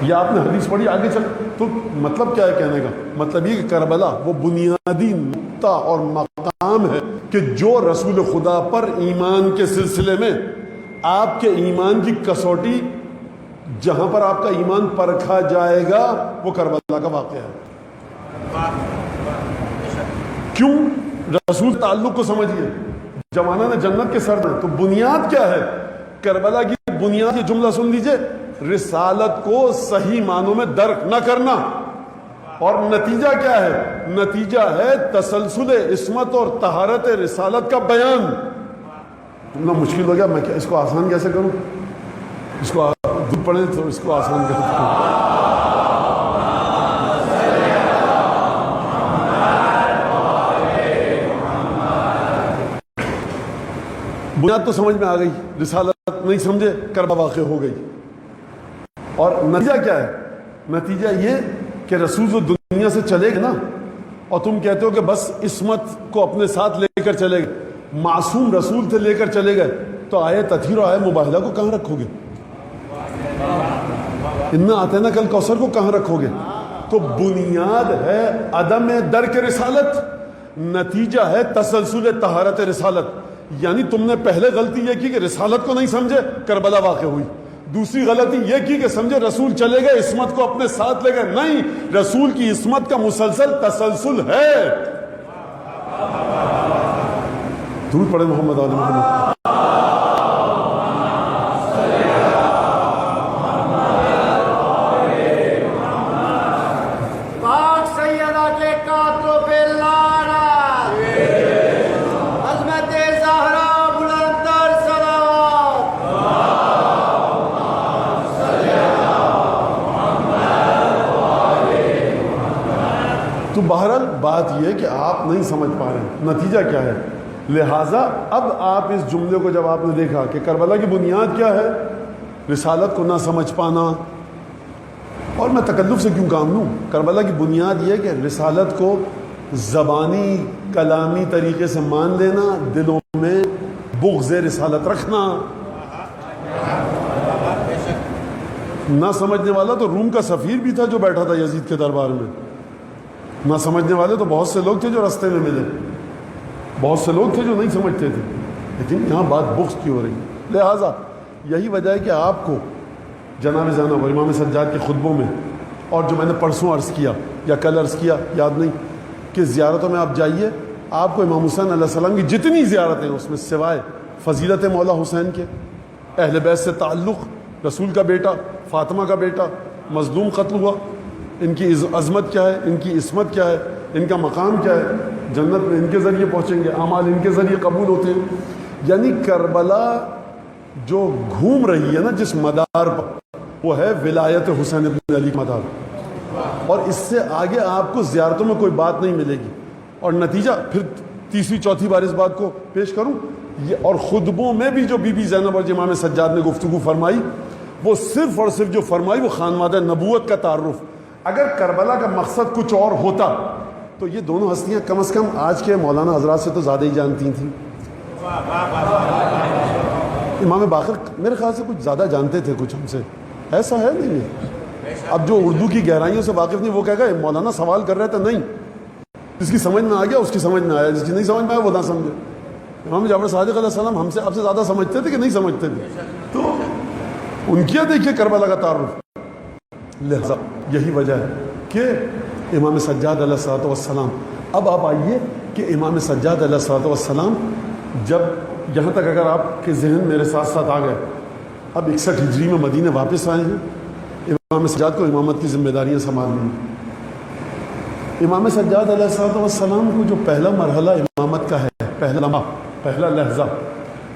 یہ آپ نے حدیث پڑھی، آگے چل. تو مطلب کیا ہے کہنے کا؟ مطلب یہ کہ کربلا وہ بنیادی نقطہ اور مقام ہے کہ جو رسول خدا پر ایمان کے سلسلے میں آپ کے ایمان کی کسوٹی، جہاں پر آپ کا ایمان پرکھا جائے گا، وہ کربلا کا واقعہ ہے. کیوں؟ رسول تعلق کو سمجھیے، جوانان جنت کے سرد ہیں. تو بنیاد کیا ہے کربلا کی؟ بنیاد، یہ جملہ سن لیجئے، رسالت کو صحیح معنوں میں درک نہ کرنا. اور نتیجہ کیا ہے؟ نتیجہ ہے تسلسل عصمت اور طہارت رسالت کا بیان. اتنا مشکل ہو گیا، میں اس کو آسان کیسے کروں؟ اس کو دودھ پڑھیں تو اس کو آسان کرتے ہیں. بنیاد تو سمجھ میں آ گئی، رسالت نہیں سمجھے، کربلا واقع ہو گئی. اور نتیجہ کیا ہے؟ نتیجہ یہ کہ رسول جو دنیا سے چلے گئے نا، اور تم کہتے ہو کہ بس عصمت کو اپنے ساتھ لے کر چلے گئے، معصوم رسول تھے لے کر چلے گئے، تو آئے تطہیر اور آئے مباہلہ کو کہاں رکھو گے؟ انا آتینا کل کوثر کو کہاں رکھو گے؟ تو بنیاد ہے عدم درک رسالت، نتیجہ ہے تسلسل طہارت رسالت. یعنی تم نے پہلے غلطی یہ کی کہ رسالت کو نہیں سمجھے، کربلا واقع ہوئی. دوسری غلطی یہ کی کہ سمجھے رسول چلے گئے، عصمت کو اپنے ساتھ لے گئے. نہیں، رسول کی عصمت کا مسلسل تسلسل ہے. درود پڑھیں محمد آل محمد. تو بہرحال بات یہ کہ آپ نہیں سمجھ پا رہے ہیں، نتیجہ کیا ہے. لہٰذا اب آپ اس جملے کو جب آپ نے دیکھا کہ کربلا کی بنیاد کیا ہے، رسالت کو نہ سمجھ پانا. اور میں تکلف سے کیوں کام لوں؟ کربلا کی بنیاد یہ کہ رسالت کو زبانی کلامی طریقے سے مان لینا، دلوں میں بغض رسالت رکھنا. نہ سمجھنے والا تو روم کا سفیر بھی تھا جو بیٹھا تھا یزید کے دربار میں. نہ سمجھنے والے تو بہت سے لوگ تھے جو راستے میں ملے، بہت سے لوگ تھے جو نہیں سمجھتے تھے. لیکن یہاں بات بغض کی ہو رہی. لہٰذا یہی وجہ ہے کہ آپ کو جناب زینب اور امام سجاد کے خطبوں میں، اور جو میں نے پرسوں عرض کیا یا کل عرض کیا یاد نہیں، کہ زیارتوں میں آپ جائیے، آپ کو امام حسین علیہ السلام کی جتنی زیارتیں اس میں سوائے فضیلت مولا حسین کے، اہل بیت سے تعلق، رسول کا بیٹا، فاطمہ کا بیٹا مظلوم قتل ہوا، ان کی عظمت کیا ہے، ان کی عصمت کیا ہے، ان کا مقام کیا ہے، جنت میں ان کے ذریعے پہنچیں گے، اعمال ان کے ذریعے قبول ہوتے ہیں. یعنی کربلا جو گھوم رہی ہے نا جس مدار پر، وہ ہے ولایت حسین ابن علی مدار. اور اس سے آگے آپ کو زیارتوں میں کوئی بات نہیں ملے گی. اور نتیجہ پھر تیسری چوتھی بار اس بات کو پیش کروں، یہ اور خطبوں میں بھی جو بی بی زینب اور امام سجاد نے گفتگو فرمائی، وہ صرف اور صرف جو فرمائی وہ خانوادہ نبوت کا تعارف. اگر کربلا کا مقصد کچھ اور ہوتا تو یہ دونوں ہستیاں کم از کم آج کے مولانا حضرات سے تو زیادہ ہی جانتی تھیں. امام باقر میرے خیال سے کچھ زیادہ جانتے تھے کچھ ہم سے، ایسا ہے نہیں ہے. اب جو اردو کی گہرائیوں سے واقف نہیں وہ کہے گا مولانا سوال کر رہے تھے، نہیں، جس کی سمجھ میں آ گیا اس کی سمجھ میں آیا، جس کی نہیں سمجھ میں آیا وہ نہ سمجھے. امام جعفر صادق علیہ السلام ہم سے آپ سے زیادہ سمجھتے تھے کہ نہیں سمجھتے تھے؟ تو ان کی دیکھیے کربلا کا تعارف. لہذا یہی وجہ ہے کہ امام سجاد علیہ الصلوۃ والسلام، اب آپ آئیے کہ امام سجاد علیہ الصلوۃ والسلام جب یہاں تک اگر آپ کے ذہن میرے ساتھ ساتھ آ گئے اب 61 ہجری میں مدینہ واپس آئے ہیں، امام سجاد کو امامت کی ذمہ داریاں سنبھالنی ہیں۔ امام سجاد علیہ السلام کو جو پہلا مرحلہ امامت کا ہے، پہلا لمحہ، پہلا لحظہ،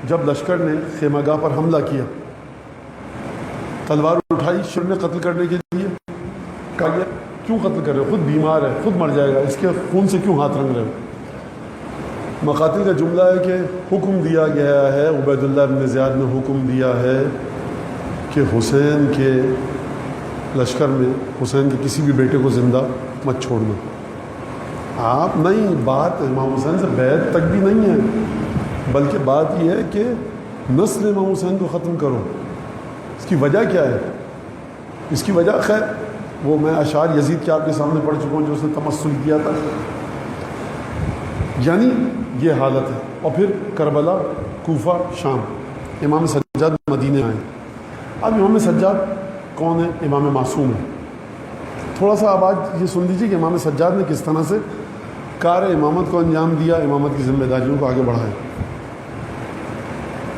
جب لشکر نے خیمہ گاہ پر حملہ کیا، تلوار اٹھائی شر نے قتل کرنے کے لیے، کہا گیا کیوں قتل کر رہے ہو، خود بیمار ہے، خود مر جائے گا، اس کے خون سے کیوں ہاتھ رنگ رہے ہو؟ مقاتل کا جملہ ہے کہ حکم دیا گیا ہے، عبید اللہ بن زیاد نے حکم دیا ہے کہ حسین کے لشکر میں حسین کے کسی بھی بیٹے کو زندہ مت چھوڑنا۔ آپ نہیں، بات امام حسین سے بیعت تک بھی نہیں ہے، بلکہ بات یہ ہے کہ نسل امام حسین کو ختم کرو۔ اس کی وجہ کیا ہے؟ اس کی وجہ خیر وہ میں اشعار یزید کے آپ کے سامنے پڑھ چکا ہوں جو اس نے تمثل کیا تھا، یعنی یہ حالت ہے۔ اور پھر کربلا، کوفہ، شام، امام سجاد مدینے آئے۔ اب امام سجاد کون ہے؟ امام معصوم ہے۔ تھوڑا سا اب آج یہ سن لیجیے کہ امام سجاد نے کس طرح سے کار امامت کو انجام دیا، امامت کی ذمہ داریوں کو آگے بڑھائے۔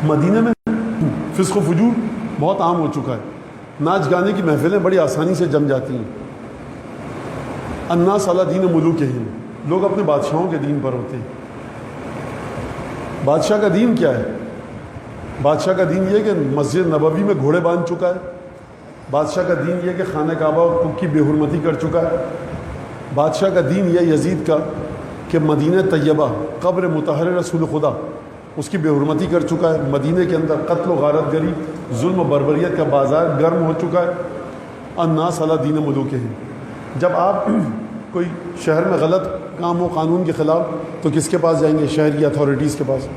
مدینہ میں فسق و فجور بہت عام ہو چکا ہے، ناچ گانے کی محفلیں بڑی آسانی سے جم جاتی ہیں۔ الناس علی دین ملوکہم، لوگ اپنے بادشاہوں کے دین پر ہوتے ہیں۔ بادشاہ کا دین کیا ہے؟ بادشاہ کا دین یہ کہ مسجد نبوی میں گھوڑے باندھ چکا ہے، بادشاہ کا دین یہ کہ خانہ کعبہ کی بے حرمتی کر چکا ہے، بادشاہ کا دین یہ یزید کا کہ مدینہ طیبہ قبر مطہر رسول خدا اس کی بے حرمتی کر چکا ہے، مدینہ کے اندر قتل و غارت گری، ظلم و بربریت کا بازار گرم ہو چکا ہے۔ الناس علی دین ملوکہم، جب آپ کوئی شہر میں غلط کام ہو قانون کے خلاف تو کس کے پاس جائیں گے؟ شہر کی اتھارٹیز کے پاس،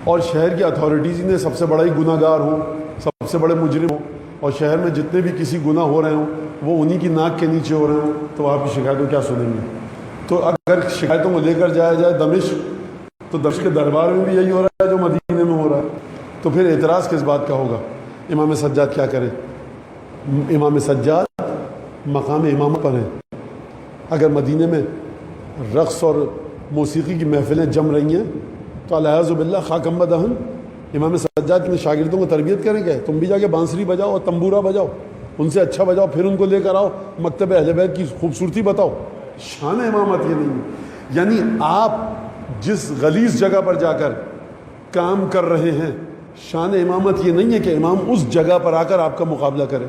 اور شہر کی اتھارٹیز نے سب سے بڑا ہی گناہ گار ہوں، سب سے بڑے مجرم ہوں، اور شہر میں جتنے بھی کسی گناہ ہو رہے ہوں وہ انہی کی ناک کے نیچے ہو رہے ہوں، تو آپ کی شکایتوں کیا سنیں گے؟ تو اگر شکایتوں کو لے کر جایا جائے دمشق، تو دمشق کے دربار میں بھی یہی ہو رہا ہے جو مدینے میں ہو رہا ہے، تو پھر اعتراض کس بات کا ہوگا؟ امام سجاد کیا کرے؟ امام سجاد مقام امامت پر ہیں۔ اگر مدینے میں رقص اور موسیقی کی محفلیں جم رہی ہیں تو العیاذ باللہ خاکم دہن امام سجاد کے شاگردوں کو تربیت کریں گے، تم بھی جا کے بانسری بجاؤ اور تمبورا بجاؤ، ان سے اچھا بجاؤ، پھر ان کو لے کر آؤ مکتب اہل بیت کی خوبصورتی بتاؤ۔ شان امامت یہ نہیں ہے، یعنی آپ جس غلیظ جگہ پر جا کر کام کر رہے ہیں، شان امامت یہ نہیں ہے کہ امام اس جگہ پر آ کر آپ کا مقابلہ کرے۔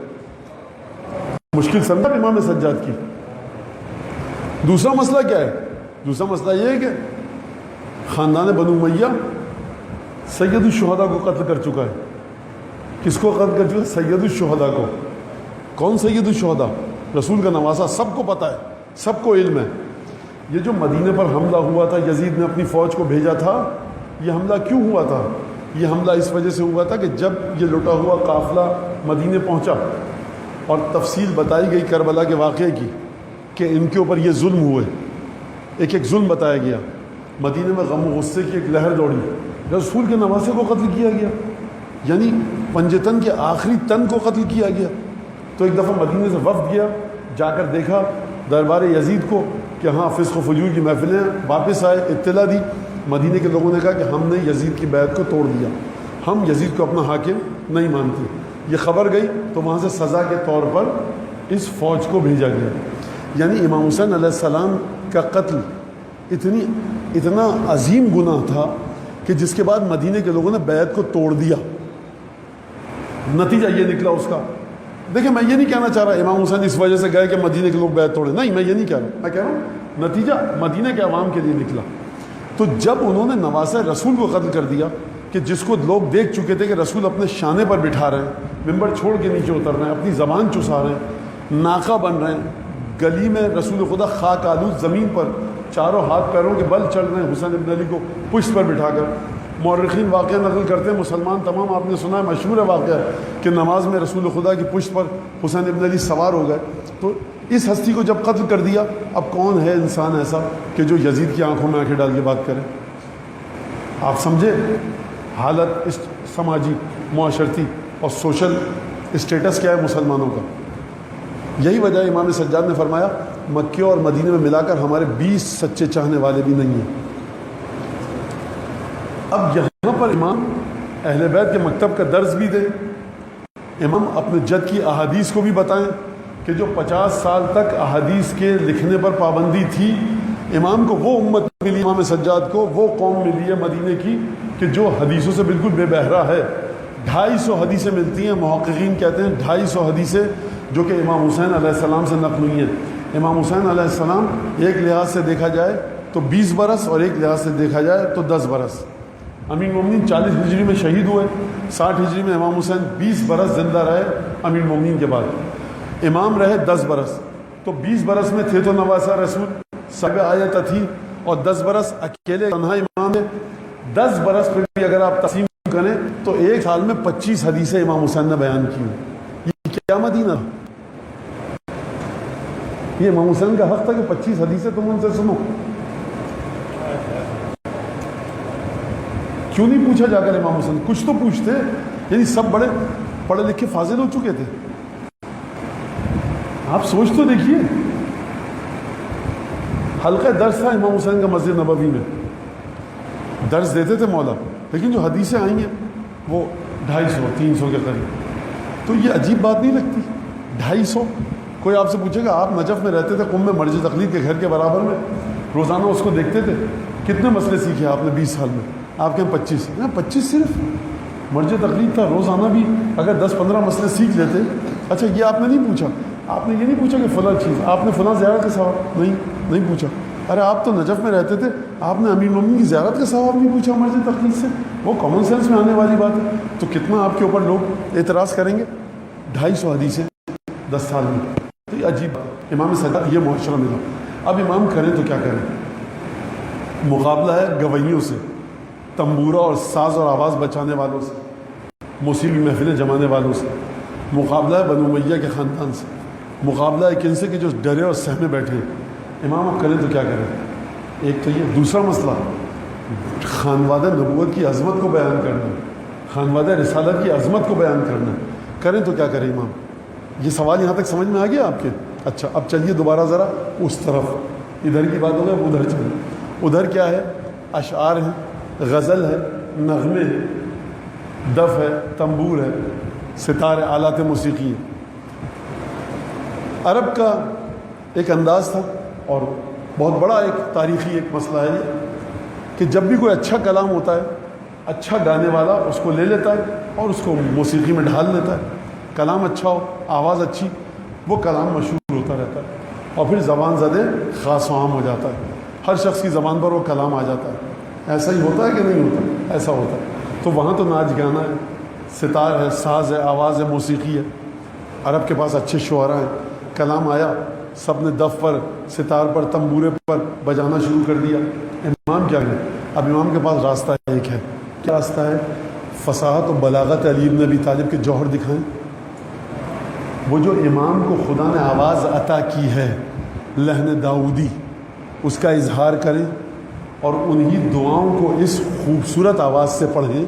مشکل سمجھا امام سجاد کی۔ دوسرا مسئلہ کیا ہے؟ دوسرا مسئلہ یہ ہے کہ خاندان بنو امیہ سید الشہداء کو قتل کر چکا ہے۔ کس کو قتل کر چکا ہے؟ سید الشہداء کو۔ کون سید الشہداء؟ رسول کا نواسا، سب کو پتہ ہے، سب کو علم ہے۔ یہ جو مدینہ پر حملہ ہوا تھا، یزید نے اپنی فوج کو بھیجا تھا، یہ حملہ کیوں ہوا تھا؟ یہ حملہ اس وجہ سے ہوا تھا کہ جب یہ لٹا ہوا قافلہ مدینہ پہنچا اور تفصیل بتائی گئی کربلا کے واقعے کی کہ ان کے اوپر یہ ظلم ہوئے، ایک ایک ظلم بتایا گیا، مدینہ میں غم و غصے کی ایک لہر دوڑی، رسول کے نواسے کو قتل کیا گیا، یعنی پنجتن کے آخری تن کو قتل کیا گیا۔ تو ایک دفعہ مدینہ سے وفد گیا، جا کر دیکھا دربار یزید کو کہ ہاں فسق و فجور کی محفلیں، واپس آئے، اطلاع دی، مدینہ کے لوگوں نے کہا کہ ہم نے یزید کی بیعت کو توڑ دیا، ہم یزید کو اپنا حاکم نہیں مانتے۔ یہ خبر گئی تو وہاں سے سزا کے طور پر اس فوج کو بھیجا گیا۔ یعنی امام حسین علیہ السلام کا قتل اتنا عظیم گناہ تھا کہ جس کے بعد مدینہ کے لوگوں نے بیعت کو توڑ دیا۔ نتیجہ یہ نکلا اس کا۔ دیکھیں میں یہ نہیں کہنا چاہ رہا امام حسین اس وجہ سے گئے کہ مدینہ کے لوگ بیعت توڑے، نہیں، میں یہ نہیں کہہ رہا، میں کہہ رہا ہوں نتیجہ مدینہ کے عوام کے لیے نکلا۔ تو جب انہوں نے نواسہ رسول کو قتل کر دیا کہ جس کو لوگ دیکھ چکے تھے کہ رسول اپنے شانے پر بٹھا رہے ہیں، ممبر چھوڑ کے نیچے اتر رہے ہیں، اپنی زبان چسا رہے ہیں، ناقہ بن رہے ہیں، گلی میں رسول خدا خاک آلود زمین پر چاروں ہاتھ پیروں کے بل چل رہے ہیں حسین ابن علی کو پشت پر بٹھا کر۔ مورخین واقعہ نقل کرتے ہیں، مسلمان تمام، آپ نے سنا ہے، مشہور ہے واقعہ کہ نماز میں رسول خدا کی پشت پر حسین ابن علی سوار ہو گئے۔ تو اس ہستی کو جب قتل کر دیا، اب کون ہے انسان ایسا کہ جو یزید کی آنکھوں میں آنکھیں ڈال کے بات کرے؟ آپ سمجھے حالت اس سماجی، معاشرتی اور سوشل اسٹیٹس کیا ہے مسلمانوں کا۔ یہی وجہ امام سجاد نے فرمایا مکہ اور مدینہ میں ملا کر ہمارے 20 سچے چاہنے والے بھی نہیں ہیں۔ اب یہاں پر امام اہل بیت کے مکتب کا درس بھی دے امام اپنے جد کی احادیث کو بھی بتائیں کہ جو 50 سال تک احادیث کے لکھنے پر پابندی تھی، امام کو وہ امت ملی، امام سجاد کو وہ قوم ملی ہے مدینے کی کہ جو حدیثوں سے بالکل بے بہرا ہے۔ 250 حدیثیں ملتی ہیں، محققین کہتے ہیں 250 حدیثیں جو کہ امام حسین علیہ السلام سے نقل ہوئی ہیں۔ امام حسین علیہ السلام ایک لحاظ سے دیکھا جائے تو 20 برس اور ایک لحاظ سے دیکھا جائے تو 10 برس۔ امیر المومنین 40 ہجری میں شہید ہوئے، 60 ہجری میں امام حسین 20 برس زندہ رہے امیر المومنین کے بعد۔ امام رہے 10 برس، تو 20 برس میں تھے تو نواسہ رسول سب آیت تھی، اور 10 برس اکیلے تنہا امام ہے۔ 10 برس پھر بھی اگر آپ تقسیم کریں تو ایک سال میں 25 حدیثیں امام حسین نے بیان کی ہیں۔ یہ کیا مدینہ؟ یہ امام حسین کا حق تھا کہ 25 حدیثیں تم ان سے سنو۔ کیوں نہیں پوچھا جا کر امام حسین؟ کچھ تو پوچھتے، یعنی سب بڑے پڑھے لکھے فاضل ہو چکے تھے۔ آپ سوچ تو دیکھیے، حلقہ درس تھا امام حسین کا مسجد نبوی میں، درس دیتے تھے مولا، لیکن جو حدیثیں آئی ہیں وہ 250 300 کے قریب۔ تو یہ عجیب بات نہیں لگتی؟ 250 کوئی آپ سے پوچھے گا آپ نجف میں رہتے تھے، قم میں مرج تقلید کے گھر کے برابر میں، روزانہ اس کو دیکھتے تھے، کتنے مسئلے سیکھے آپ نے 20 سال میں؟ آپ کے 25 صرف مرج تقلید تھا، روزانہ بھی اگر 10-15 مسئلے سیکھ لیتے۔ اچھا یہ آپ نے نہیں پوچھا، آپ نے یہ نہیں پوچھا کہ فلاں چیز، آپ نے فلاں زیارت کا ثواب نہیں پوچھا۔ ارے آپ تو نجف میں رہتے تھے، آپ نے امیر المومنین کی زیارت کا ثواب نہیں پوچھا مرج تقلید سے؟ وہ کامن سینس میں آنے والی بات ہے۔ تو کتنا آپ کے اوپر لوگ اعتراض کریں گے؟ 250 حدیثیں 10 سال میں، تو یہ عجیب بات۔ امام سجاد یہ معاشرہ ملا۔ اب امام کریں تو کیا کریں؟ مقابلہ ہے گویوں سے، تنبورہ اور ساز اور آواز بچانے والوں سے، موسیقی محفلیں جمانے والوں سے، مقابلہ ہے بنو امیہ کے خاندان سے، مقابلہ ہے کن سے کہ جو ڈرے اور سہمے بیٹھے ہیں۔ امام اب کریں تو کیا کریں؟ ایک تو یہ، دوسرا مسئلہ خانوادہ نبوت کی عظمت کو بیان کرنا، خانوادہ رسالت کی عظمت کو بیان کرنا، کریں تو کیا کریں امام؟ یہ سوال یہاں تک سمجھ میں آ گیا آپ کے؟ اچھا اب چلیے دوبارہ ذرا اس طرف، ادھر کی بات ہو گئی، ادھر چلیں۔ ادھر کیا ہے؟ اشعار ہیں، غزل ہے، نغمے ہیں، دف ہے، تنبور ہے، ستارے، آلات موسیقی ہیں۔ عرب کا ایک انداز تھا، اور بہت بڑا ایک تاریخی ایک مسئلہ ہے یہ کہ جب بھی کوئی اچھا کلام ہوتا ہے، اچھا گانے والا اس کو لے لیتا ہے اور اس کو موسیقی میں ڈھال لیتا ہے۔ کلام اچھا ہو، آواز اچھی، وہ کلام مشہور ہوتا رہتا ہے، اور پھر زبان زدے خاص و عام ہو جاتا ہے، ہر شخص کی زبان پر وہ کلام آ جاتا ہے۔ ایسا ہی ہوتا ہے کہ نہیں ہوتا؟ ایسا ہوتا ہے۔ تو وہاں تو ناچ گانا ہے، ستار ہے، ساز ہے، آواز ہے، موسیقی ہے۔ عرب کے پاس اچھے شعراء ہیں، کلام آیا، سب نے دف پر، ستار پر، تنبورے پر بجانا شروع کر دیا۔ امام کیا کریں؟ اب امام کے پاس راستہ ایک ہے۔ کیا راستہ ہے؟ فصاحت و بلاغت علی بن ابی طالب کے جوہر دکھائیں۔ وہ جو امام کو خدا نے آواز عطا کی ہے، لحن داؤدی، اس کا اظہار کریں، اور انہی دعاؤں کو اس خوبصورت آواز سے پڑھیں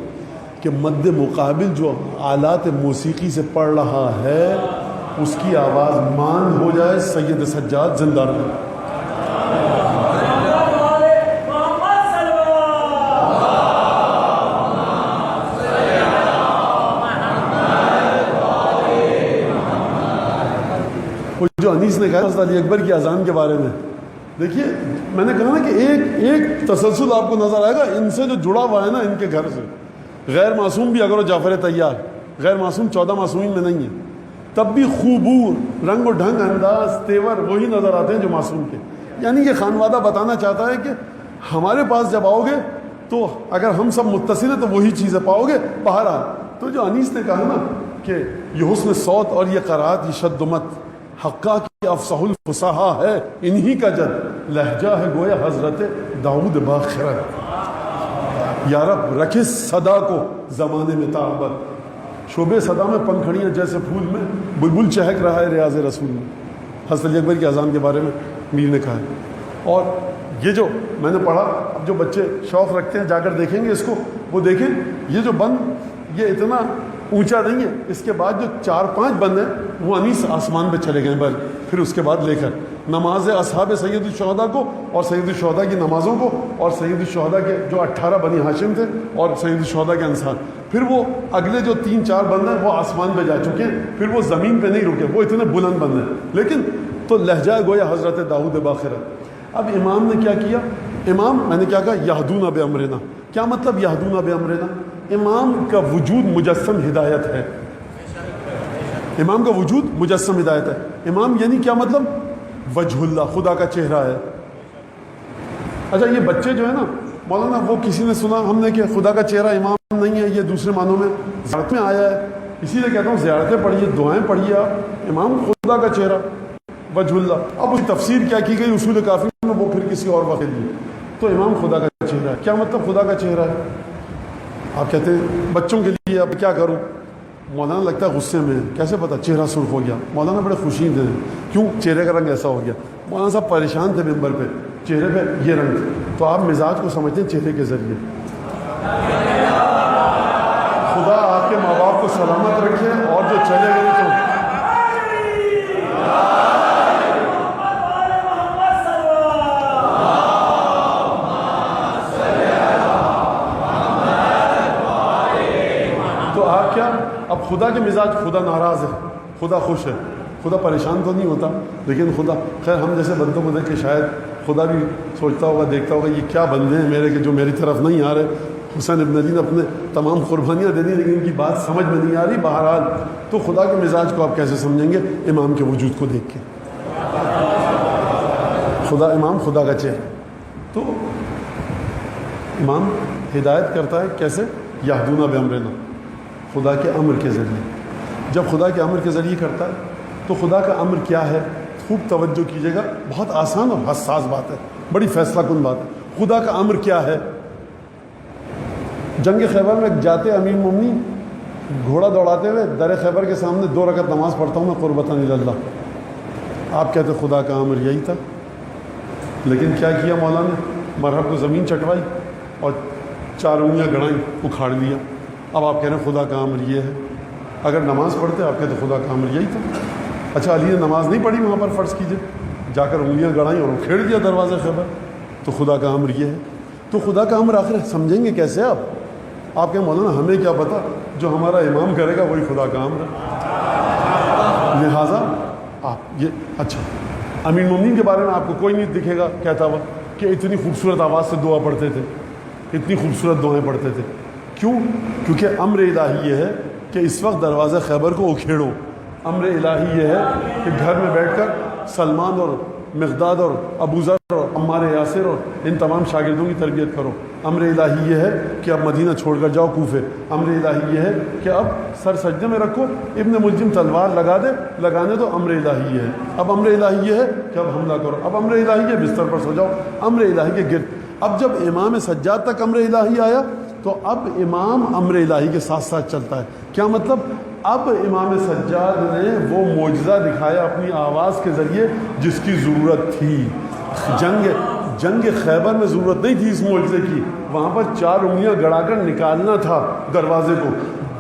کہ مد مقابل جو آلات موسیقی سے پڑھ رہا ہے اس کی آواز مان ہو جائے، سید سجاد زندہ رہے۔ جو انیس نے کہا حضرت علی اکبر کی اذان کے بارے میں، دیکھیے میں نے کہا نا کہ ایک تسلسل آپ کو نظر آئے گا ان سے جو جڑا ہوا ہے نا، ان کے گھر سے۔ غیر معصوم بھی اگر وہ جعفر طیار، غیر معصوم 14 معصومین میں نہیں ہے، تب بھی خوبور، رنگ و ڈھنگ، انداز، تیور وہی نظر آتے ہیں جو معصوم کے۔ یعنی یہ خانوادہ بتانا چاہتا ہے کہ ہمارے پاس جب آؤ گے تو اگر ہم سب متصل ہیں تو وہی چیزیں پاؤ گے۔ بہرحال تو جو انیس نے کہا نا کہ یہ حسن صوت اور یہ قرات، یہ شد و مت، حقا کی افصح الفصحا ہے انہی کا جد، لہجہ ہے گویا حضرت داؤد باخرہ۔ یا رب رکھے صدا کو زمانے میں تعبت، شعبے صدا میں پنکھڑیاں جیسے پھول میں بلبل چہک رہا ہے ریاض رسول میں۔ حضرت علی اکبر کی اذان کے بارے میں میر نے کہا ہے۔ اور یہ جو میں نے پڑھا، اب جو بچے شوق رکھتے ہیں جا کر دیکھیں گے اس کو، وہ دیکھیں یہ جو بند یہ اتنا اونچا نہیں ہے، اس کے بعد جو 4-5 بند ہیں وہ انیس آسمان پہ چلے گئے۔ بل پھر اس کے بعد لے کر نماز اصحاب سید الشہداء کو اور سید الشہداء کی نمازوں کو اور سید الشہداء کے جو 18 بنی ہاشم تھے اور سید الشہداء کے انصار، پھر وہ اگلے جو 3-4 بندے ہیں وہ آسمان پہ جا چکے ہیں، پھر وہ زمین پہ نہیں رکے، وہ اتنے بلند بندے ہیں، لیکن تو لہجہ گویا حضرت داؤد باقر ہے۔ اب امام نے کیا کیا؟ امام، میں نے کیا کہا؟ یہدون بامرنا۔ کیا مطلب یہدون بامرنا؟ امام کا وجود مجسم ہدایت ہے، امام کا وجود مجسم ہدایت ہے۔ امام یعنی کیا مطلب؟ وجہ اللہ، خدا کا چہرہ ہے۔ اچھا یہ بچے جو ہے نا مولانا، وہ کسی نے سنا ہم نے کہ خدا کا چہرہ امام نہیں ہے، یہ دوسرے معنوں میں زیارت میں آیا ہے، اسی لیے کہتا ہوں زیارتیں پڑھیے، دعائیں پڑھیے آپ، امام خدا کا چہرہ وجہ اللہ۔ اب اس کی تفسیر کیا کی گئی اصول کافی میں، وہ پھر کسی اور وقت لیے، تو امام خدا کا چہرہ ہے۔ کیا مطلب خدا کا چہرہ ہے؟ آپ کہتے ہیں بچوں کے لیے اب کیا کروں؟ مولانا لگتا ہے غصے میں، کیسے پتا؟ چہرہ سرخ ہو گیا۔ مولانا بڑے خوشی دے ہیں، کیوں؟ چہرے کا رنگ ایسا ہو گیا۔ مولانا صاحب پریشان تھے ممبر پہ، چہرے پہ یہ رنگ تھے، تو آپ مزاج کو سمجھتے ہیں چہرے کے ذریعے۔ خدا آپ کے ماں باپ کو سلامت رکھے، اور جو چلے گئے تو آپ کیا؟ اب خدا کے مزاج، خدا ناراض ہے، خدا خوش ہے، خدا پریشان تو نہیں ہوتا، لیکن خدا خیر ہم جیسے بندوں کو دیکھ کے شاید خدا بھی سوچتا ہوگا، دیکھتا ہوگا یہ کیا بندے ہیں میرے کہ جو میری طرف نہیں آ رہے۔ حسین ابن علی نے اپنے تمام قربانیاں دے دی لیکن ان کی بات سمجھ میں نہیں آ رہی۔ بہرحال تو خدا کے مزاج کو آپ کیسے سمجھیں گے؟ امام کے وجود کو دیکھ کے۔ خدا امام خدا کا چہرہ، تو امام ہدایت کرتا ہے کیسے؟ یہدون بامرنا، خدا کے امر کے ذریعے۔ جب خدا کے امر کے ذریعے کرتا ہے تو خدا کا امر کیا ہے؟ خوب توجہ کیجیے گا، بہت آسان اور حساس بات ہے، بڑی فیصلہ کن بات ہے۔ خدا کا امر کیا ہے؟ جنگ خیبر میں جاتے امیر مومنین گھوڑا دوڑاتے ہوئے در خیبر کے سامنے 2 رکعت نماز پڑھتا ہوں میں قربتاً اللہ۔ آپ کہتے خدا کا امر یہی تھا، لیکن کیا کیا مولا نے؟ مرحب کو زمین چٹوائی اور 4 انگلیاں گڑائیں، اکھاڑ لیا۔ اب آپ کہہ رہے ہیں خدا کا امر یہ ہے۔ اگر نماز پڑھتے آپ کہتے خدا کا امر یہی تھا۔ اچھا علی نے نماز نہیں پڑھی وہاں پر، فرض کیجئے، جا کر انگلیاں گڑائیں اور کھیڑ دیا دروازہ خیبر، تو خدا کا امر یہ ہے۔ تو خدا کا امر آخر سمجھیں گے کیسے آپ کہیں مولانا ہمیں کیا پتا، جو ہمارا امام کرے گا وہی خدا کا امر ہے۔ لہٰذا آپ یہ اچھا امیر مومنین کے بارے میں آپ کو کوئی نہیں دکھے گا کہتا ہوا کہ اتنی خوبصورت آواز سے دعا پڑھتے تھے، اتنی خوبصورت دعائیں پڑھتے تھے۔ کیوں؟ کیونکہ امر الہی یہ ہے کہ اس وقت دروازہ خیبر کو اکھیڑو۔ امر الہی یہ ہے کہ گھر میں بیٹھ کر سلمان اور مقداد اور ابو ذر اور عمار یاسر اور ان تمام شاگردوں کی تربیت کرو۔ امر الہی یہ ہے کہ اب مدینہ چھوڑ کر جاؤ کوفے۔ امر الہی یہ ہے کہ اب سر سجدے میں رکھو، ابن ملجم تلوار لگا دے، لگانے دو۔ امر الہی یہ ہے۔ اب امر الہی یہ ہے کہ اب حملہ کرو۔ اب امر الہی ہے بستر پر سو جاؤ۔ امر الہی کے گرد اب جب امام سجاد تک امر الہی آیا تو اب امام امر الہی کے ساتھ ساتھ چلتا ہے۔ کیا مطلب؟ اب امام سجاد نے وہ معجزہ دکھایا اپنی آواز کے ذریعے جس کی ضرورت تھی۔ جنگ خیبر میں ضرورت نہیں تھی اس معجزے کی، وہاں پر 4 انگلیاں گڑا کر نکالنا تھا دروازے کو۔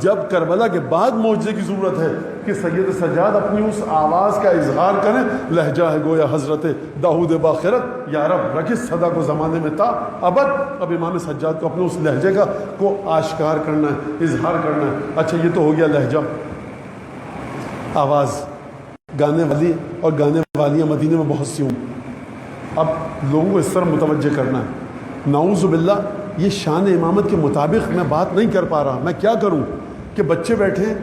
جب کربلا کے بعد معجزے کی ضرورت ہے کہ سید سجاد اپنی اس آواز کا اظہار کریں، لہجہ ہے گویا حضرت داؤد باخرت، یا رب رکھس صدا کو زمانے میں تا ابد۔ اب امام سجاد کو اپنے اس لہجے کو آشکار کرنا ہے، اظہار کرنا ہے۔ اچھا یہ تو ہو گیا لہجہ، آواز۔ گانے والی اور گانے والیاں مدینے میں بہت سی ہوں، اب لوگوں کو اس طرح متوجہ کرنا ہے۔ نعوذ باللہ یہ شان امامت کے مطابق میں بات نہیں کر پا رہا، میں کیا کروں کہ بچے بیٹھے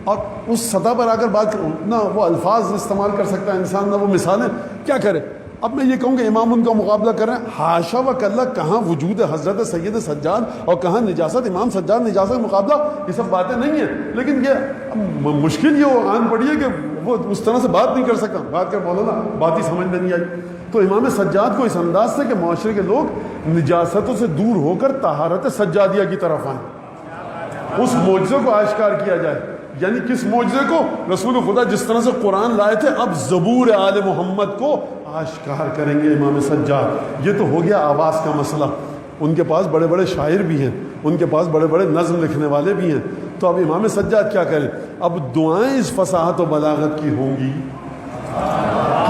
اور اس سطح پر آ کر بات کروں، نہ وہ الفاظ استعمال کر سکتا ہے انسان، نہ وہ مثالیں، کیا کرے؟ اب میں یہ کہوں کہ امام ان کا مقابلہ کر رہے ہیں، حاشا و کلا، کہاں وجود ہے حضرت سید سجاد اور کہاں نجاست امام سجاد، نجاست کا مقابلہ، یہ سب باتیں نہیں ہیں۔ لیکن یہ مشکل یہ آن پڑی ہے کہ وہ اس طرح سے بات نہیں کر سکتا، بات کر مولانا بات ہی سمجھ میں نہیں آئی۔ تو امام سجاد کو اس انداز سے کہ معاشرے کے لوگ نجاستوں سے دور ہو کر طہارت سجادیہ کی طرف آئیں، اس معجزے کو آشکار کیا جائے۔ یعنی کس معجزے کو؟ رسول خدا جس طرح سے قرآن لائے تھے، اب زبور آل محمد کو آشکار کریں گے امام سجاد۔ یہ تو ہو گیا آواز کا مسئلہ۔ ان کے پاس بڑے بڑے شاعر بھی ہیں، ان کے پاس بڑے بڑے نظم لکھنے والے بھی ہیں، تو اب امام سجاد کیا کریں؟ اب دعائیں اس فصاحت و بلاغت کی ہوں گی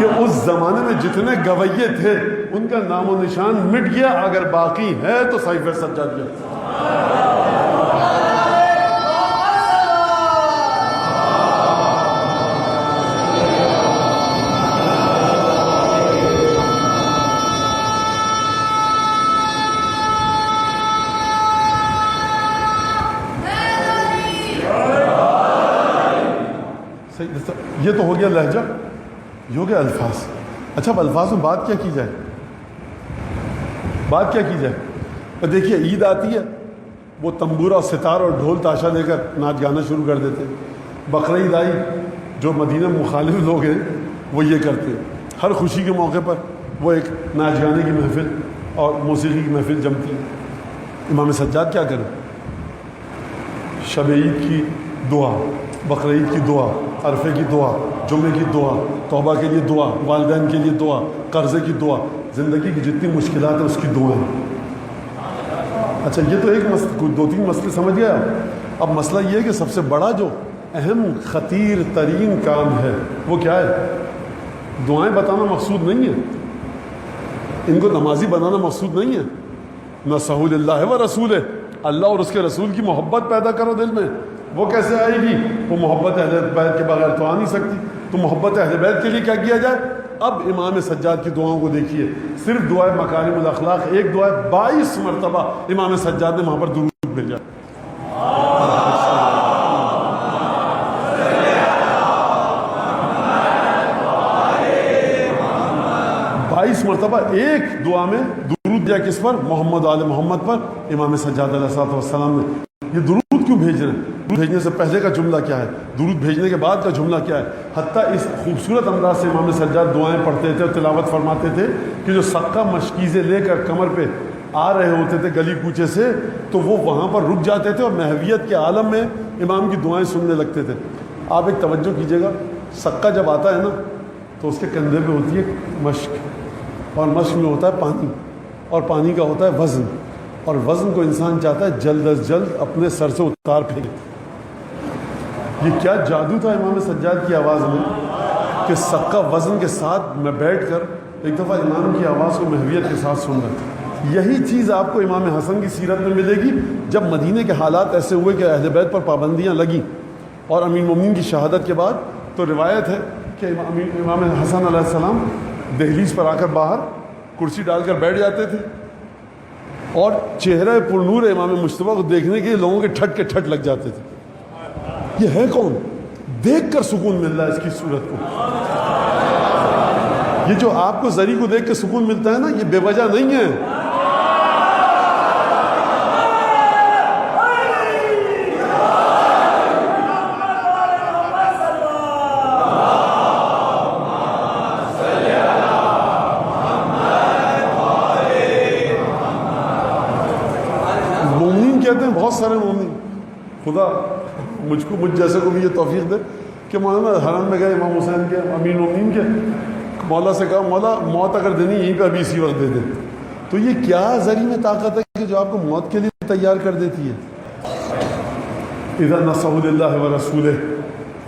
کہ اس زمانے میں جتنے گویے تھے ان کا نام و نشان مٹ گیا، اگر باقی ہے تو صحیفہ سجادیہ۔ یہ تو ہو گیا لہجہ، یہ ہو گیا الفاظ۔ اچھا اب الفاظ میں بات کیا کی جائے، بات کیا کی جائے؟ اور دیکھیے عید آتی ہے، وہ تنبورہ اور ستار اور ڈھول تاشا لے کر ناچ گانا شروع کر دیتے ہیں۔ بقرعید آئی، جو مدینہ مخالف لوگ ہیں وہ یہ کرتے ہیں، ہر خوشی کے موقع پر وہ ایک ناچ گانے کی محفل اور موسیقی کی محفل جمتی ہے۔ امام سجاد کیا کریں؟ شب عید کی دعا، بقرعید کی دعا، عرفے کی دعا، جمعے کی دعا، توبہ کے لیے دعا، والدین کے لیے دعا، قرضے کی دعا، زندگی کی جتنی مشکلات ہیں اس کی دعائیں۔ اچھا یہ تو ایک دو تین مسئلے سمجھ گیا۔ اب مسئلہ یہ ہے کہ سب سے بڑا جو اہم خطیر ترین کام ہے وہ کیا ہے؟ دعائیں بتانا مقصود نہیں ہے، ان کو نمازی بنانا مقصود نہیں ہے۔ نصحوا للہ و رسولہ، اللہ اور اس کے رسول کی محبت پیدا کرو دل میں۔ وہ کیسے آئے گی؟ وہ محبت اہل بیت کے بغیر تو آ نہیں سکتی۔ تو محبت اہل بیت کے لیے کیا کیا جائے؟ اب امام سجاد کی دعاؤں کو دیکھیے، صرف دعائے مکارم الاخلاق ایک دعا 22 مرتبہ امام سجاد نے وہاں پر درود بھیجا۔ 22 مرتبہ ایک دعا میں درود دیا، کس پر؟ محمد آل محمد پر، امام سجاد علیہ السلام نے۔ یہ درود کیوں بھیج رہے ہیں؟ درود بھیجنے سے پہلے کا جملہ کیا ہے، درود بھیجنے کے بعد کا جملہ کیا ہے؟ حتیٰ اس خوبصورت انداز سے امام سجاد دعائیں پڑھتے تھے اور تلاوت فرماتے تھے کہ جو سقہ مشکیزیں لے کر کمر پہ آ رہے ہوتے تھے گلی کوچے سے، تو وہ وہاں پر رک جاتے تھے اور محویت کے عالم میں امام کی دعائیں سننے لگتے تھے۔ آپ ایک توجہ کیجیے گا، سقہ جب آتا ہے نا تو اس کے کندھے پہ ہوتی ہے مشق، اور مشق میں ہوتا ہے پانی، اور پانی کا ہوتا ہے وزن، اور وزن کو انسان چاہتا ہے جلد از جلد اپنے سر سے اتار پھینکے۔ یہ کیا جادو تھا امام سجاد کی آواز میں کہ سقہ وزن کے ساتھ میں بیٹھ کر ایک دفعہ امام کی آواز کو محویت کے ساتھ سن رہا تھا۔ یہی چیز آپ کو امام حسن کی سیرت میں ملے گی، جب مدینے کے حالات ایسے ہوئے کہ اہل بیت پر پابندیاں لگیں اور امیر المومنین کی شہادت کے بعد، تو روایت ہے کہ امام حسن علیہ السلام دہلیز پر آ کر باہر کرسی ڈال کر بیٹھ جاتے تھے، اور چہرہ پر نور امام مجتبیٰ کو دیکھنے کے لیے لوگوں کے ٹھٹ کے ٹھٹ لگ جاتے تھے۔ یہ ہے کون؟ دیکھ کر سکون مل رہا ہے اس کی صورت کو۔ یہ جو آپ کو زری کو دیکھ کے سکون ملتا ہے نا، یہ بے وجہ نہیں ہے۔ مومنین کہتے ہیں بہت سارے مومنین، خدا مجھ جیسے کو بھی یہ توفیق دے کہ مولانا حرم میں گئے امام حسین کے، امیر المومنین کے، مولا سے کہا مولا موت اگر دینی یہیں پہ ابھی اسی وقت دے دے۔ تو یہ کیا ذری میں طاقت ہے کہ جو آپ کو موت کے لیے تیار کر دیتی ہے؟ اذا نصحوا للہ و رسولہ،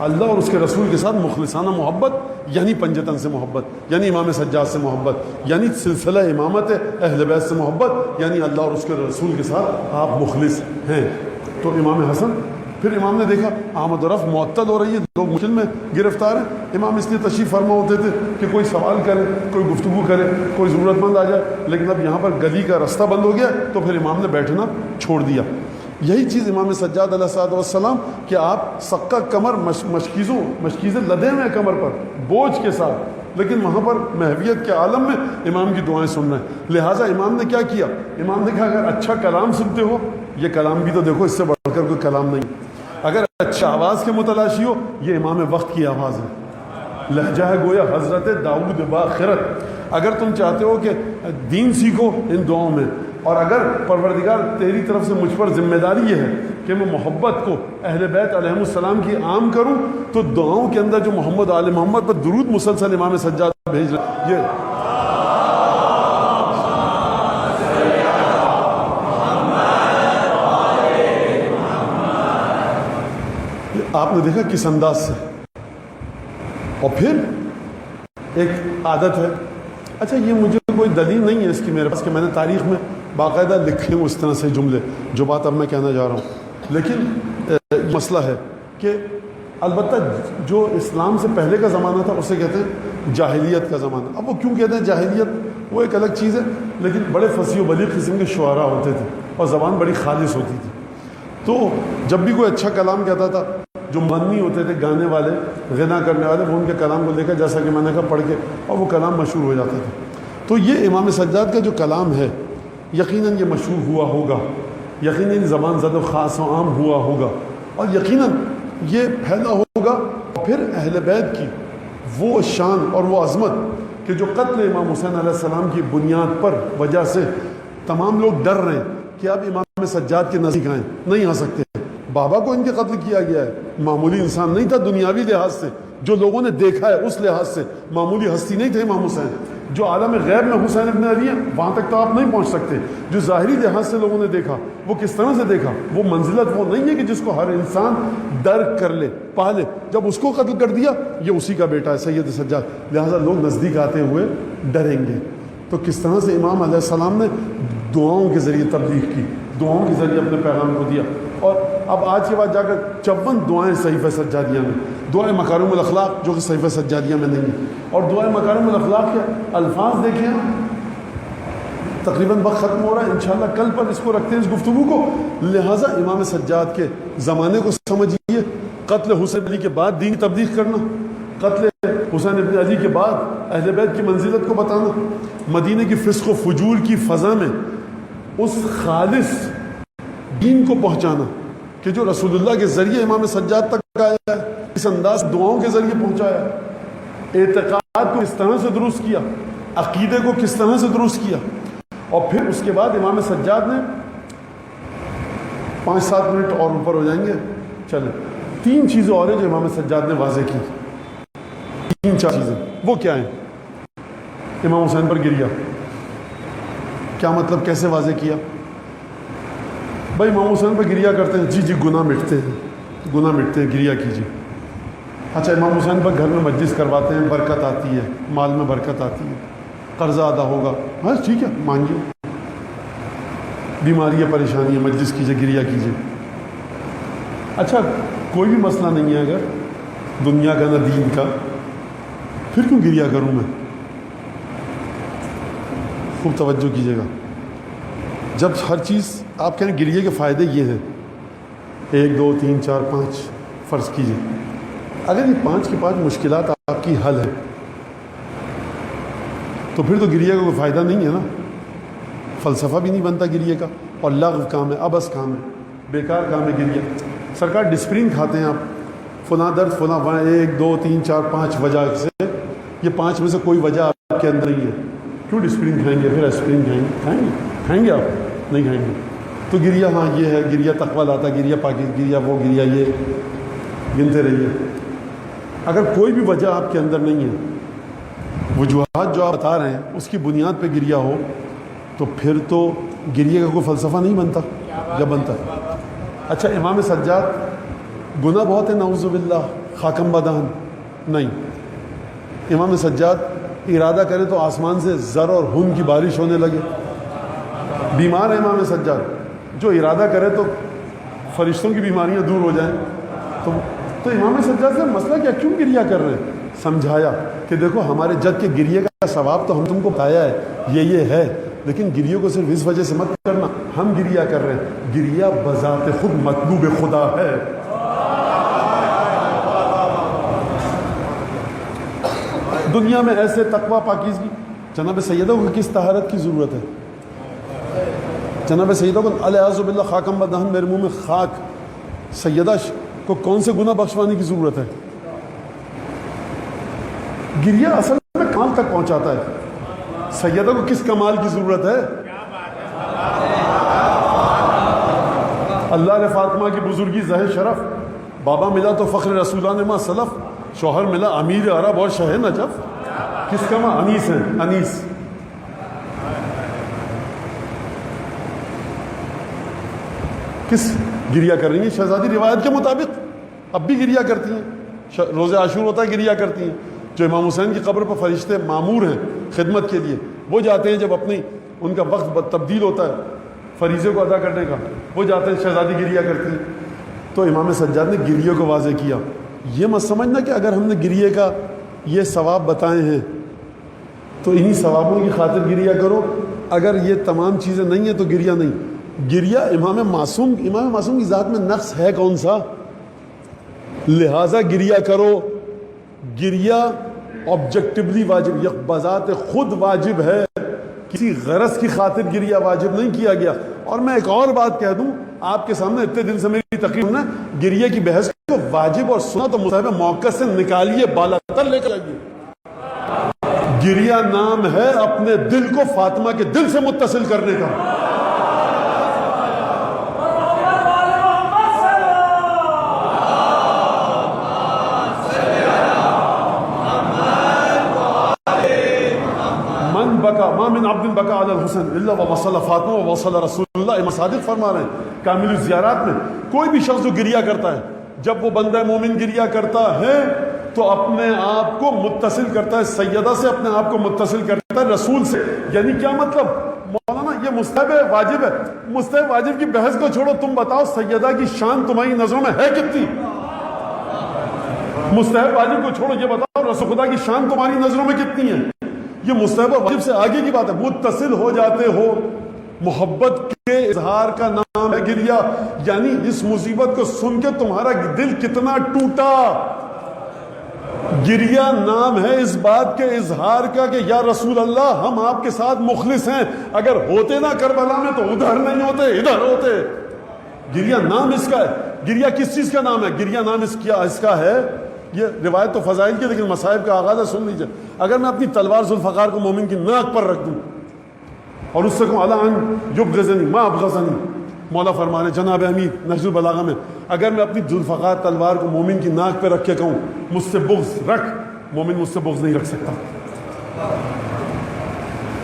اللہ اور اس کے رسول کے ساتھ مخلصانہ محبت، یعنی پنجتن سے محبت، یعنی امام سجاد سے محبت، یعنی سلسلہ امامت اہل بیت سے محبت، یعنی اللہ اور اس کے رسول کے ساتھ آپ مخلص ہیں۔ تو امام حسن، پھر امام نے دیکھا آمد و رفت معطل ہو رہی ہے، لوگ مشکل میں گرفتار ہیں، امام اس لیے تشریف فرما ہوتے تھے کہ کوئی سوال کرے، کوئی گفتگو کرے، کوئی ضرورت مند آ جائے، لیکن اب یہاں پر گلی کا رستہ بند ہو گیا تو پھر امام نے بیٹھنا چھوڑ دیا۔ یہی چیز امام سجاد علیہ السلام کہ آپ سقہ کمر مشکیزیں لدے ہوئے کمر پر بوجھ کے ساتھ، لیکن وہاں پر محویت کے عالم میں امام کی دعائیں سن رہے ہیں۔ لہٰذا امام نے کیا کیا؟ امام نے کہا اگر اچھا کلام سنتے ہو، یہ کلام بھی تو دیکھو اس سے بڑھ کر کوئی کلام نہیں، اگر اچھا آواز کے متلاشی ہو، یہ امام وقت کی آواز ہے، لہجہ ہے گویا حضرت داؤد باخرت۔ اگر تم چاہتے ہو کہ دین سیکھو ان دعاؤں میں، اور اگر پروردگار تیری طرف سے مجھ پر ذمہ داری یہ ہے کہ میں محبت کو اہل بیت علیہ السلام کی عام کروں، تو دعاؤں کے اندر جو محمد آل محمد پر درود مسلسل امام سجاد بھیج رہے، یہ آپ نے دیکھا کس انداز سے۔ اور پھر ایک عادت ہے. اچھا یہ مجھے کوئی دلیل نہیں ہے اس کی میرے پاس کہ میں نے تاریخ میں باقاعدہ لکھے ہوں اس طرح سے جملے جو بات اب میں کہنا جا رہا ہوں، لیکن یہ مسئلہ ہے کہ البتہ جو اسلام سے پہلے کا زمانہ تھا اسے کہتے ہیں جاہلیت کا زمانہ. اب وہ کیوں کہتے ہیں جاہلیت، وہ ایک الگ چیز ہے، لیکن بڑے فصیح و بلیغ قسم کے شعراء ہوتے تھے اور زبان بڑی خالص ہوتی تھی. تو جب بھی کوئی اچھا کلام کہتا تھا، جو مغنی ہوتے تھے، گانے والے، غنا کرنے والے، وہ ان کے کلام کو لے کر جیسا کہ میں نے کہا پڑھ کے، اور وہ کلام مشہور ہو جاتا تھا. تو یہ امام سجاد کا جو کلام ہے یقیناً یہ مشہور ہوا ہوگا، یقیناً زبان زد و خاص و عام ہوا ہوگا، اور یقیناً یہ پھیلا ہوگا. پھر اہل بیت کی وہ شان اور وہ عظمت کہ جو قتل امام حسین علیہ السلام کی بنیاد پر وجہ سے تمام لوگ ڈر رہے ہیں کہ اب امام سجاد کے نزدیک آئیں، نہیں آ سکتے. بابا کو ان کے قتل کیا گیا ہے، معمولی انسان نہیں تھا دنیاوی لحاظ سے، جو لوگوں نے دیکھا ہے اس لحاظ سے معمولی ہستی نہیں تھے امام حسین. جو عالم غیب میں حسین ابن علی ہیں وہاں تک تو آپ نہیں پہنچ سکتے. جو ظاہری لحاظ سے لوگوں نے دیکھا وہ کس طرح سے دیکھا، وہ منزلت وہ نہیں ہے کہ جس کو ہر انسان درک کر لے، پا لے. جب اس کو قتل کر دیا، یہ اسی کا بیٹا ہے سید سجاد، لہٰذا لوگ نزدیک آتے ہوئے ڈریں گے. تو کس طرح سے امام علیہ السلام نے دعاؤں کے ذریعے تبلیغ کی، دعاؤں کے ذریعے اپنے پیغام کو دیا. اور اب آج کے بعد جا کر 54 دعائیں صحیفہ سجادیہ میں، دعائیں مکارم الاخلاق جو کہ صحیفہ سجادیہ میں نہیں ہے. اور دعائیں مکارم الاخلاق کے الفاظ دیکھیں، تقریباً وقت ختم ہو رہا ہے، انشاءاللہ کل پر اس کو رکھتے ہیں اس گفتگو کو. لہٰذا امام سجاد کے زمانے کو سمجھیے، قتل حسین علی کے بعد دین تبلیغ کرنا، قتل حسین ابن علی کے بعد اہل بیت کی منزلت کو بتانا، مدینہ کی فسق و فجور کی فضا میں اس خالص دین کو پہنچانا کہ جو رسول اللہ کے ذریعے امام سجاد تک آیا ہے، اس انداز دعاؤں کے ذریعے پہنچایا، اعتقاد کو کس طرح سے درست کیا، عقیدے کو کس طرح سے درست کیا. اور پھر اس کے بعد امام سجاد نے 5-7 منٹ اور اوپر ہو جائیں گے، چلیں 3 چیزیں اور ہیں جو امام سجاد نے واضح کی. 3-4 چیزیں وہ کیا ہیں؟ امام حسین پر گریا، کیا مطلب، کیسے واضح کیا؟ بھائی امام حسین پر گریا کرتے ہیں، جی گناہ مٹتے ہیں، گناہ مٹتے ہیں، گریا کیجیے. اچھا امام حسین پر گھر میں مجلس کرواتے ہیں، برکت آتی ہے، مال میں برکت آتی ہے، قرضہ ادا ہوگا، ہاں ٹھیک ہے مانگیے. بیماری ہے، پریشانی ہے، مجلس کیجیے، گریا کیجیے. اچھا کوئی بھی مسئلہ نہیں ہے اگر دنیا کا نہ دین کا، پھر کیوں گریا کروں میں؟ خوب توجہ کیجیے گا. جب ہر چیز آپ کہیں گریے کے فائدے یہ ہیں، 1 2 3 4 5 فرض کیجیے، اگر یہ 5 کی 5 مشکلات آپ کی حل ہے تو پھر تو گریے کا کوئی فائدہ نہیں ہے نا، فلسفہ بھی نہیں بنتا گریے کا، اور لغو کام ہے، ابس کام ہے، بیکار کام ہے گریے. سرکار ڈسپرین کھاتے ہیں آپ، فلاں درد فلاں 1 2 3 4 5 وجہ سے، یہ 5 میں سے کوئی وجہ آپ کے اندر نہیں ہے، کیوں ڈسپرین کھائیں گے؟ پھر اسپرین کھائیں گے آپ؟ نہیں کھائیں گے. تو گریا ہاں یہ ہے، گریا تقویٰ لاتا، گریا پاکی، گریا وہ، گریا یہ، گنتے رہیے. اگر کوئی بھی وجہ آپ کے اندر نہیں ہے، وجوہات جو آپ بتا رہے ہیں اس کی بنیاد پہ گریا ہو، تو پھر تو گریے کا کوئی فلسفہ نہیں بنتا یا بنتا. اچھا امام سجاد گناہ بہت ہے، نعوذ باللہ، خاکم بدہن نہیں. امام سجاد ارادہ کرے تو آسمان سے زر اور خون کی بارش ہونے لگے. بیمار ہے امام سجاد، جو ارادہ کرے تو فرشتوں کی بیماریاں دور ہو جائیں. تو امام سجاد سے مسئلہ کیا، کیوں گریا کر رہے ہیں؟ سمجھایا کہ دیکھو ہمارے جد کے گریے کا ثواب تو ہم تم کو بتایا ہے، یہ ہے، لیکن گریے کو صرف اس وجہ سے مت کرنا، ہم گریا کر رہے ہیں، گریا بذات خود مطلوب خدا ہے. دنیا میں ایسے تقویٰ پاکیزگی، جناب سیدہ کو کس طہارت کی ضرورت ہے؟ جناب سیدہ کو الیاذ باللہ خاکم بدہن، میرے منہ میں خاک، سیدہ کو کون سے گناہ بخشوانے کی ضرورت ہے؟ گریا اصل میں کمال تک پہنچاتا ہے. سیدہ کو کس کمال کی ضرورت ہے؟ اللہ نے فاطمہ کی بزرگی زہ شرف، بابا ملا تو فخر رسولان ما سلف، شوہر ملا امیر عرب اور شہ نجف. کس کا ماں؟ انیس ہیں، انیس. کس گریا کر رہی ہیں؟ شہزادی روایت کے مطابق اب بھی گریا کرتی ہیں، روزہ عاشور ہوتا ہے گریا کرتی ہیں. جو امام حسین کی قبر پر فرشتے معمور ہیں خدمت کے لیے، وہ جاتے ہیں جب اپنی ان کا وقت تبدیل ہوتا ہے فریضے کو ادا کرنے کا، وہ جاتے ہیں، شہزادی گریہ کرتی ہیں۔ تو امام سجاد نے گریے کو واضح کیا، یہ مت سمجھنا کہ اگر ہم نے گریے کا یہ ثواب بتائے ہیں تو انہی ثوابوں کی خاطر گریہ کرو، اگر یہ تمام چیزیں نہیں ہیں تو گریہ نہیں۔ گریہ امام معصوم کی ذات میں نقص ہے کون سا؟ لہٰذا گریہ کرو۔ گریہ آبجیکٹیولی واجب، یہ بذات خود واجب ہے، کسی غرض کی خاطر گریہ واجب نہیں کیا گیا۔ اور میں ایک اور بات کہہ دوں آپ کے سامنے، اتنے دن سے میری تقریر نا گریہ کی بحث کو واجب اور سنت و مستحب موقع سے نکالیے، بالا تر لے کر آئیے۔ گریہ نام ہے اپنے دل کو فاطمہ کے دل سے متصل کرنے کا۔ ما من عبد بکا علی الحسن الا ووصل فاطمہ ووصل رسول اللہ۔ امام صادق فرما رہے ہیں کامل الزیارات میں، کوئی بھی شخص جو گریہ کرتا ہے، جب وہ بندہ مومن گریہ کرتا ہے تو اپنے آپ کو متصل کرتا ہے سیدہ سے، اپنے آپ کو متصل کرتا ہے رسول سے۔ یعنی کیا مطلب؟ مولانا یہ مستحب ہے واجب ہے؟ مستحب واجب کی بحث کو چھوڑو، تم بتاؤ سیدہ کی شان تمہاری نظروں میں ہے کتنی؟ مستحب واجب کو چھوڑو، یہ بتاؤ رسول خدا کی شان تمہاری نظروں میں کتنی ہے؟ یہ مستحب واجب سے آگے کی بات ہے۔ متصل ہو جاتے ہو، محبت کے اظہار کا نام ہے گریہ۔ یعنی اس مصیبت کو سن کے تمہارا دل کتنا ٹوٹا، گریہ نام ہے اس بات کے اظہار کا کہ یا رسول اللہ ہم آپ کے ساتھ مخلص ہیں، اگر ہوتے نا کربلا میں تو ادھر نہیں ہوتے، ادھر ہوتے۔ گریہ نام اس کا ہے۔ گریہ کس چیز کا نام ہے؟ گریہ نام اس کا ہے، یہ روایت تو فضائل کی لیکن مصائب کا آغاز ہے، سن لیجئے۔ اگر میں اپنی تلوار ذوالفقار کو مومن کی ناک پر رکھ دوں اور اس سے کہوں الا ان یبغضنی ما ابغضنی، مولا فرمانے جناب امیر نہج البلاغہ میں، اگر میں اپنی ذوالفقار تلوار کو مومن کی ناک پہ رکھ کے کہوں مجھ سے بغض رکھ، مومن مجھ سے بغض نہیں رکھ سکتا۔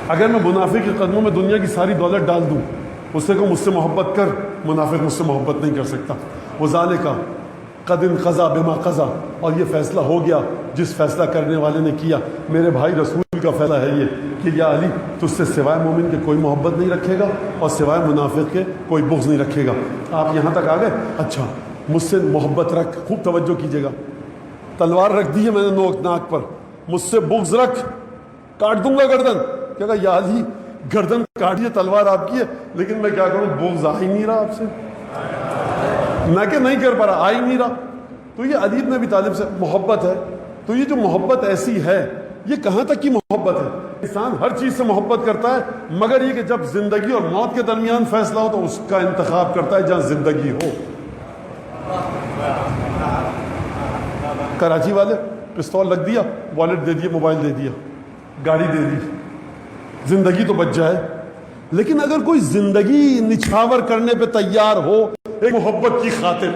اگر میں منافق کے قدموں میں دنیا کی ساری دولت ڈال دوں، اس سے کہوں مجھ سے محبت کر، منافق مجھ سے محبت نہیں کر سکتا۔ وذالک قد انقضى بما قضى، اور یہ فیصلہ ہو گیا جس فیصلہ کرنے والے نے کیا۔ میرے بھائی رسول کا فیصلہ ہے یہ کہ یا علی تجھ سے سوائے مومن کے کوئی محبت نہیں رکھے گا اور سوائے منافق کے کوئی بغض نہیں رکھے گا۔ آپ یہاں تک آ گئے؟ اچھا مجھ سے محبت رکھ، خوب توجہ کیجیے گا، تلوار رکھ دی ہے میں نے ناک پر، مجھ سے بغض رکھ، کاٹ دوں گا گردن۔ کیا کہا یا علی گردن کاٹیے، تلوار آپ کی ہے، لیکن میں کیا کروں، بغض آ ہی نہیں رہا آپ سے، نہ کہ نہیں کر پا رہا، آ ہی نہیں رہا۔ تو یہ علی بن ابی طالب سے محبت ہے۔ تو یہ جو محبت ایسی ہے، یہ کہاں تک کی محبت ہے؟ انسان ہر چیز سے محبت کرتا ہے مگر یہ کہ جب زندگی اور موت کے درمیان فیصلہ ہو تو اس کا انتخاب کرتا ہے جہاں زندگی ہو۔ کراچی والے پستول رکھ دیا، والیٹ دے دیا، موبائل دے دیا، گاڑی دے دی، زندگی تو بچ جائے۔ لیکن اگر کوئی زندگی نچھاور کرنے پہ تیار ہو ایک محبت کی خاطر،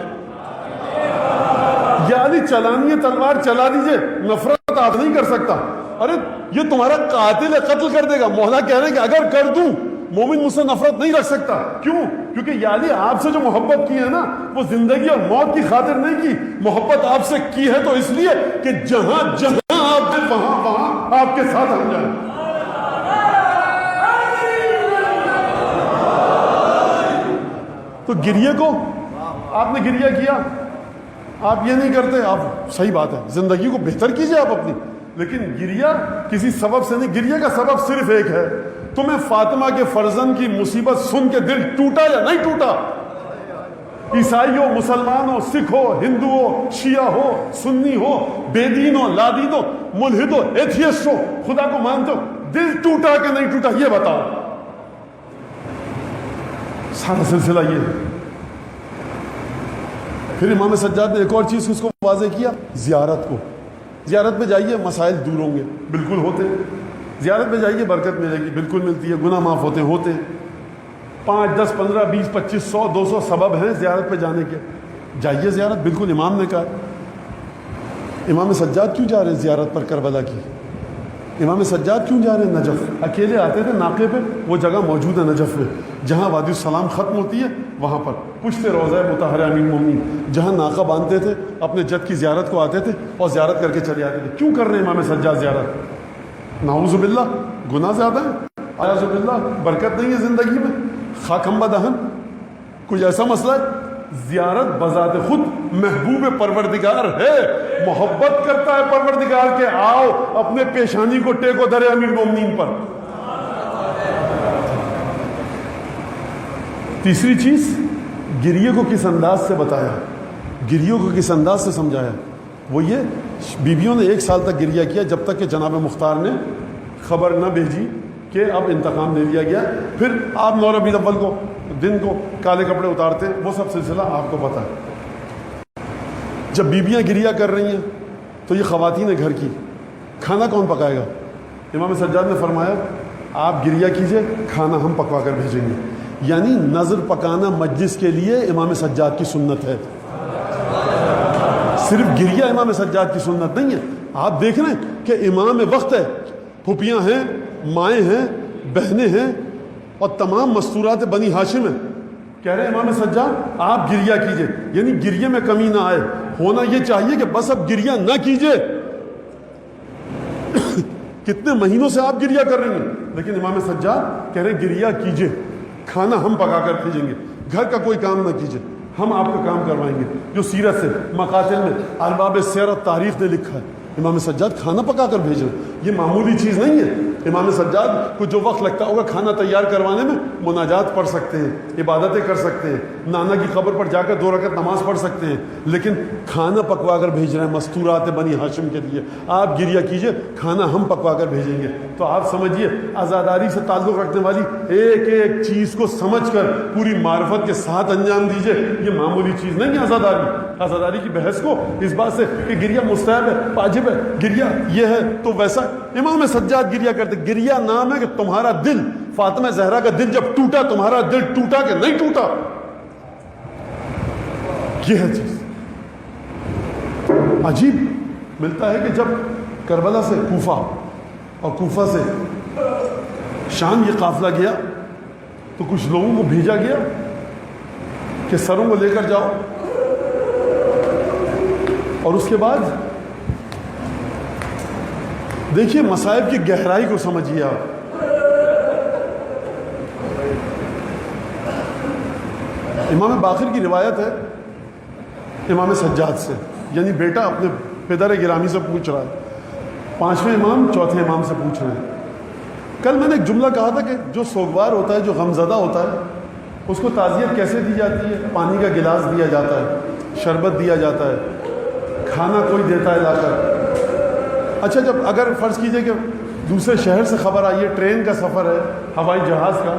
یعنی چلانی ہے تلوار چلا دیجئے، نفرت آپ نہیں کر سکتا، ارے یہ تمہارا قاتل ہے، قتل کر دے گا، مولا کہہ رہے ہیں کہ اگر کر دوں مومن مجھ سے نفرت نہیں رکھ سکتا۔ کیوں؟ کیونکہ یعنی آپ سے جو محبت کی ہے نا وہ زندگی اور موت کی خاطر نہیں کی، محبت آپ سے کی ہے تو اس لیے کہ جہاں جہاں آپ دل وہاں وہاں آپ کے ساتھ ہم جائیں۔ تو گریے کو آپ نے گریہ کیا، آپ یہ نہیں کرتے، آپ صحیح بات ہے زندگی کو بہتر کیجئے آپ اپنی، لیکن گریہ کسی سبب سے نہیں۔ گریہ کا سبب صرف ایک ہے، تمہیں فاطمہ کے فرزند کی مصیبت سن کے دل ٹوٹا یا نہیں ٹوٹا؟ عیسائی ہو، مسلمان ہو، سکھ ہو، ہندو ہو، شیعہ ہو، سنی ہو، بے دین ہو، لادین ہو، ملحد ہو، ایتھیسٹ ہو، خدا کو مانتے ہو، دل ٹوٹا کہ نہیں ٹوٹا یہ بتاؤ۔ سارا سلسلہ یہ ہے۔ پھر امام سجاد نے ایک اور چیز اس کو واضح کیا، زیارت کو۔ زیارت پہ جائیے مسائل دور ہوں گے، بالکل ہوتے ہیں۔ زیارت پہ جائیے برکت ملے گی، بالکل ملتی ہے، گناہ معاف ہوتے ہیں۔ 5 10 15 20 25 100 200 سبب ہیں زیارت پہ جانے کے، جائیے زیارت، بالکل امام نے کہا۔ امام سجاد کیوں جا رہے ہیں زیارت پر کربلا کی؟ امام سجاد کیوں جا رہے ہیں نجف؟ اکیلے آتے تھے ناقے پہ، وہ جگہ موجود ہے نجف میں جہاں وادی السلام ختم ہوتی ہے، وہاں پر پشت روضہ مطہرہ امیر المومنین جہاں ناقہ باندھتے تھے، اپنے جد کی زیارت کو آتے تھے اور زیارت کر کے چلے آتے تھے۔ کیوں کر رہے ہیں امام سجاد زیارت؟ نعوذ باللہ گناہ زیادہ ہے، اعوذ باللہ برکت نہیں ہے زندگی میں، خاکمبہ دہن، کوئی ایسا مسئلہ ہے؟ زیارت بذات خود محبوب پروردگار ہے، محبت کرتا ہے پروردگار کے، آؤ اپنے پیشانی کو ٹیکو در امیر المومنین پر۔ تیسری چیز، گریے کو کس انداز سے بتایا، گریوں کو کس انداز سے سمجھایا، وہ یہ بیویوں نے 1 سال تک گریہ کیا جب تک کہ جناب مختار نے خبر نہ بھیجی کہ اب انتقام لے لیا گیا۔ پھر آپ 9 ربیع الاول کو دن کو کالے کپڑے اتارتے ہیں، وہ سب سلسلہ آپ کو پتہ ہے۔ جب بیویاں گریہ کر رہی ہیں تو یہ خواتین ہیں گھر کی، کھانا کون پکائے گا؟ امام سجاد نے فرمایا آپ گریہ کیجئے، کھانا ہم پکوا کر بھیجیں گے۔ یعنی نظر پکانا مجلس کے لیے امام سجاد کی سنت ہے، صرف گریہ امام سجاد کی سنت نہیں ہے۔ آپ دیکھ رہے ہیں کہ امام وقت ہے، پھوپھیاں ہیں، مائیں ہیں، بہنیں ہیں اور تمام مستورات بنی ہاشم ہیں، کہہ رہے ہیں امام سجاد آپ گریہ کیجئے، یعنی گریہ میں کمی نہ آئے۔ ہونا یہ چاہیے کہ بس اب گریہ نہ کیجئے، کتنے مہینوں سے آپ گریہ کر رہے ہیں، لیکن امام سجاد کہہ رہے ہیں گریہ کیجئے، کھانا ہم پکا کر بھیجیں گے، گھر کا کوئی کام نہ کیجئے، ہم آپ کا کام کروائیں گے۔ جو سیرت سے مقاتل میں ارباب سیرت تاریخ نے لکھا ہے، امام سجاد کھانا پکا کر بھیج رہے ہیں، یہ معمولی چیز نہیں ہے۔ امام سجاد کو جو وقت لگتا ہوگا کھانا تیار کروانے میں، مناجات پڑھ سکتے ہیں، عبادتیں کر سکتے ہیں، نانا کی قبر پر جا کر 2 رکعت نماز پڑھ سکتے ہیں، لیکن کھانا پکوا کر بھیج رہے ہیں مستورات بنی ہاشم کے لیے، آپ گریہ کیجئے، کھانا ہم پکوا کر بھیجیں گے۔ تو آپ سمجھیے عزاداری سے تعلق رکھنے والی ایک ایک چیز کو سمجھ کر پوری معرفت کے ساتھ انجام دیجئے، یہ معمولی چیز نہیں ہے۔ عزاداری کی بحث کو اس بات سے کہ گریہ مستحب ہے، واجب ہے، گریہ یہ ہے تو ویسا، امام سجاد گریہ کرتے، گریہ نام ہے کہ تمہارا دل، فاطمہ زہرا کا دل جب ٹوٹا تمہارا دل ٹوٹا کہ نہیں ٹوٹا، یہ ہے چیز۔ عجیب ملتا ہے کہ جب کربلا سے کوفہ اور کوفہ سے شام یہ قافلہ گیا تو کچھ لوگوں کو بھیجا گیا کہ سروں کو لے کر جاؤ، اور اس کے بعد دیکھیے مصائب کی گہرائی کو سمجھیے آپ۔ امام باقر کی روایت ہے امام سجاد سے، یعنی بیٹا اپنے پدر گرامی سے پوچھ رہا ہے، 5ویں امام 4تھے امام سے پوچھ رہے ہیں۔ کل میں نے ایک جملہ کہا تھا کہ جو سوگوار ہوتا ہے، جو غمزدہ ہوتا ہے، اس کو تعزیت کیسے دی جاتی ہے؟ پانی کا گلاس دیا جاتا ہے، شربت دیا جاتا ہے، کھانا کوئی دیتا ہے لا کر۔ اچھا جب اگر فرض کیجئے کہ دوسرے شہر سے خبر آئی ہے، ٹرین کا سفر ہے، ہوائی جہاز کا،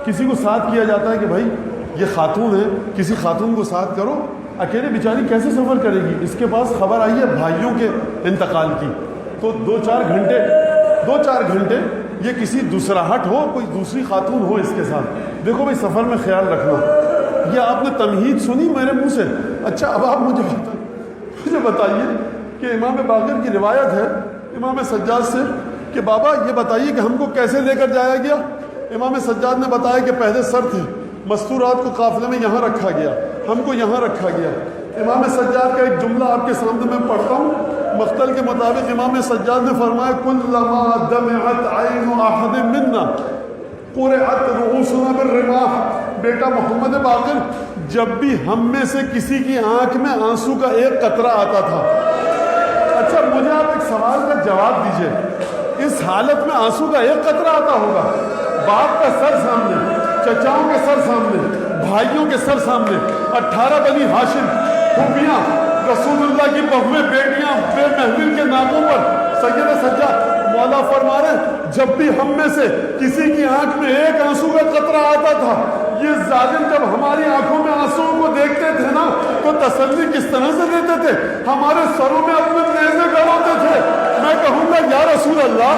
کسی کو ساتھ کیا جاتا ہے کہ بھائی یہ خاتون ہے، کسی خاتون کو ساتھ کرو، اکیلے بیچاری کیسے سفر کرے گی؟ اس کے پاس خبر آئی ہے بھائیوں کے انتقال کی، تو 2-4 گھنٹے یہ کسی دوسراہٹ ہو، کوئی دوسری خاتون ہو اس کے ساتھ۔ دیکھو بھائی سفر میں خیال رکھنا، یہ آپ نے تمہید سنی میرے منہ سے؟ اچھا اب آپ مجھے بتائیے کہ امام باقر کی روایت ہے امام سجاد سے کہ بابا یہ بتائیے کہ ہم کو کیسے لے کر جایا گیا؟ امام سجاد نے بتایا کہ پہلے سر تھے، مستورات کو قافلے میں یہاں رکھا گیا، ہم کو یہاں رکھا گیا۔ امام سجاد کا ایک جملہ آپ کے سامنے میں پڑھتا ہوں، مقتل کے مطابق امام سجاد نے فرمایا کلما دمعت عین احد منا قرعت رؤوسنا بالرماح۔ بیٹا محمد باقر، جب بھی ہم میں سے کسی کی آنکھ میں آنسو کا ایک قطرہ آتا تھا۔ اچھا مجھے آپ ایک سوال کا جواب دیجئے، اس حالت میں آنسو کا ایک قطرہ آتا ہوگا؟ باپ کا سر سامنے، چچاؤں کے سر سامنے، بھائیوں کے سر سامنے، 18 بنی ہاشم، پھوپھیاں، رسول اللہ کی بہویں، بیٹیاں، بے محمل کے ناموں پر سید سجاد مولا فرما رہے ہیں جب بھی ہم میں سے کسی کی آنکھ میں ایک آنسو کا قطرہ آتا تھا، یہ ظالم جب ہماری آنکھوں میں آنسوؤں کو دیکھتے تھے نا تو تسلی کس طرح سے دیتے تھے؟ ہمارے سروں میں اپنے نیزے گڑھاتے تھے۔ میں کہوں گا یا رسول اللہ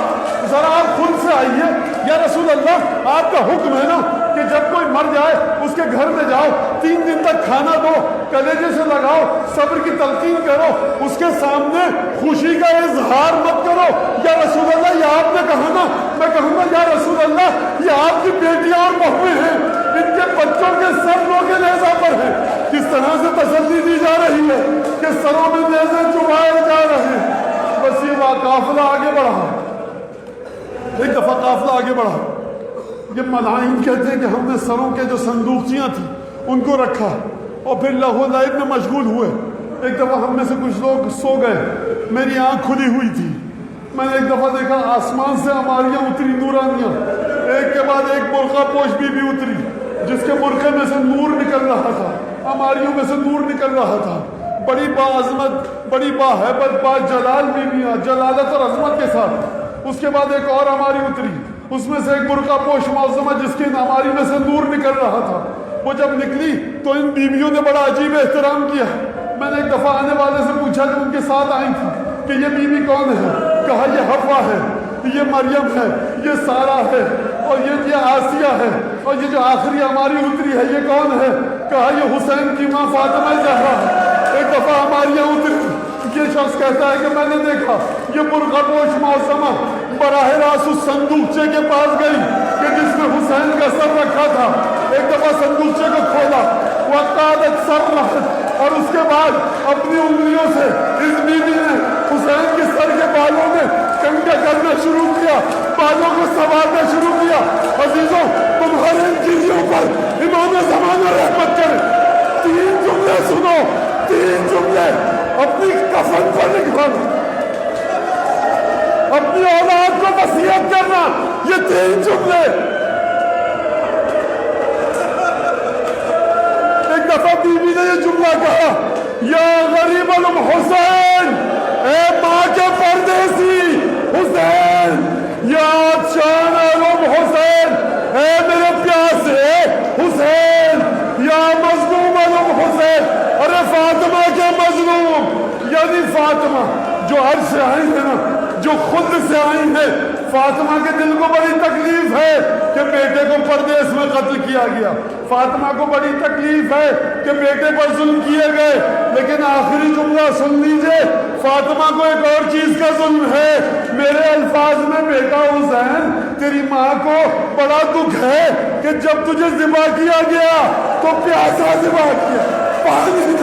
ذرا آپ خود سے آئیے، یا رسول اللہ آپ کا حکم ہے نا کہ جب کوئی مر جائے اس کے گھر میں جاؤ، 3 دن تک کھانا دو، کلیجے سے لگاؤ، صبر کی تلقین کرو، اس کے سامنے خوشی کا اظہار مت کرو۔ یا رسول اللہ یہ آپ نے کہا نا، میں کہوں گا یا رسول اللہ یہ آپ کی بیٹیاں اور بہویں ہیں، ان کے بچوں کے سر لوگ نیزہ پر ہیں۔ کس طرح سے تسلی دی جا رہی ہے کہ سروں میں نیزے چبھائے جا رہے ہیں۔ بس یہ قافلہ آگے بڑھا، ایک دفعہ قافلہ آگے بڑھا، یہ ملائن کہتے ہیں کہ ہم نے سروں کے جو صندوقچیاں تھیں ان کو رکھا اور پھر لہو لعب میں مشغول ہوئے۔ ایک دفعہ ہم میں سے کچھ لوگ سو گئے، میری آنکھ کھلی ہوئی تھی، میں نے ایک دفعہ دیکھا آسمان سے ہماریاں اتری نورانیاں، ایک کے بعد ایک برقع پوش بی بی اتری جس کے برقعے میں سے نور نکل رہا تھا، ہماریوں میں سے نور نکل رہا تھا، بڑی باعظمت، بڑی باہیبت، با جلال بیویاں، جلالت اور عظمت کے ساتھ۔ اس کے بعد ایک اور ہماری اتری، اس میں سے ایک برقع پوش معظمہ جس کی ہماری میں سے نور نکل رہا تھا۔ وہ جب نکلی تو ان بیویوں نے بڑا عجیب احترام کیا۔ میں نے ایک دفعہ آنے والے سے پوچھا کہ ان کے ساتھ آئی تھی کہ یہ بیوی کون ہے؟ کہا یہ حوا ہے، یہ مریم ہے، یہ سارہ ہے، اور یہ آسیہ ہے، اور یہ جو آخری ہماری اتری ہے یہ کون ہے؟ کہا یہ حسین کی ماں فاطمہ زہرا ہے۔ ایک دفعہ ہماری یہاں اتری، یہ شخص کہتا ہے کہ میں نے دیکھا یہ برقع پوش معظمہ براہ راست اس صندوقچے کے پاس گئی کہ جس میں حسین کا سر رکھا تھا۔ ایک دفعہ صندوقچے کو کھولا، وقادت سر رہت، اور اس کے بعد اپنی انگلیوں سے اس بیوی نے حسین کے سر کے بالوں میں کنگا کرنا شروع کیا، بالوں کو سنوارنا شروع کیا۔ عزیزوں تمہارے ان چیزوں پر امام زمانہ رحمت کرے۔ تین جملے سنو، تین جملے اپنی کفن پر لکھوانا، اپنی اولاد کو وصیت کرنا، یہ تین جملے۔ ایک دفعہ بیوی نے یہ جملہ کہا، یا غریب الحسین، اے ماں کے پردیسی حسین، یا شان الحسین، اے میرے پیاسے حسین، یا مظلوم الحسین، ارے فاطمہ کے مظلوم، یعنی فاطمہ جو عرش سے آئی ہے نا، جو خود سے آئی ہے۔ فاطمہ کے دل کو بڑی تکلیف ہے کہ بیٹے کو پردیس میں قتل کیا گیا، فاطمہ کو بڑی تکلیف ہے کہ بیٹے پر ظلم کیے گئے، لیکن آخری جملہ سن لیجئے، فاطمہ کو ایک اور چیز کا ظلم ہے۔ میرے الفاظ میں بیٹا حسین تیری ماں کو بڑا دکھ ہے کہ جب تجھے ذبح کیا گیا تو پیاسا ذبح کیا، پانی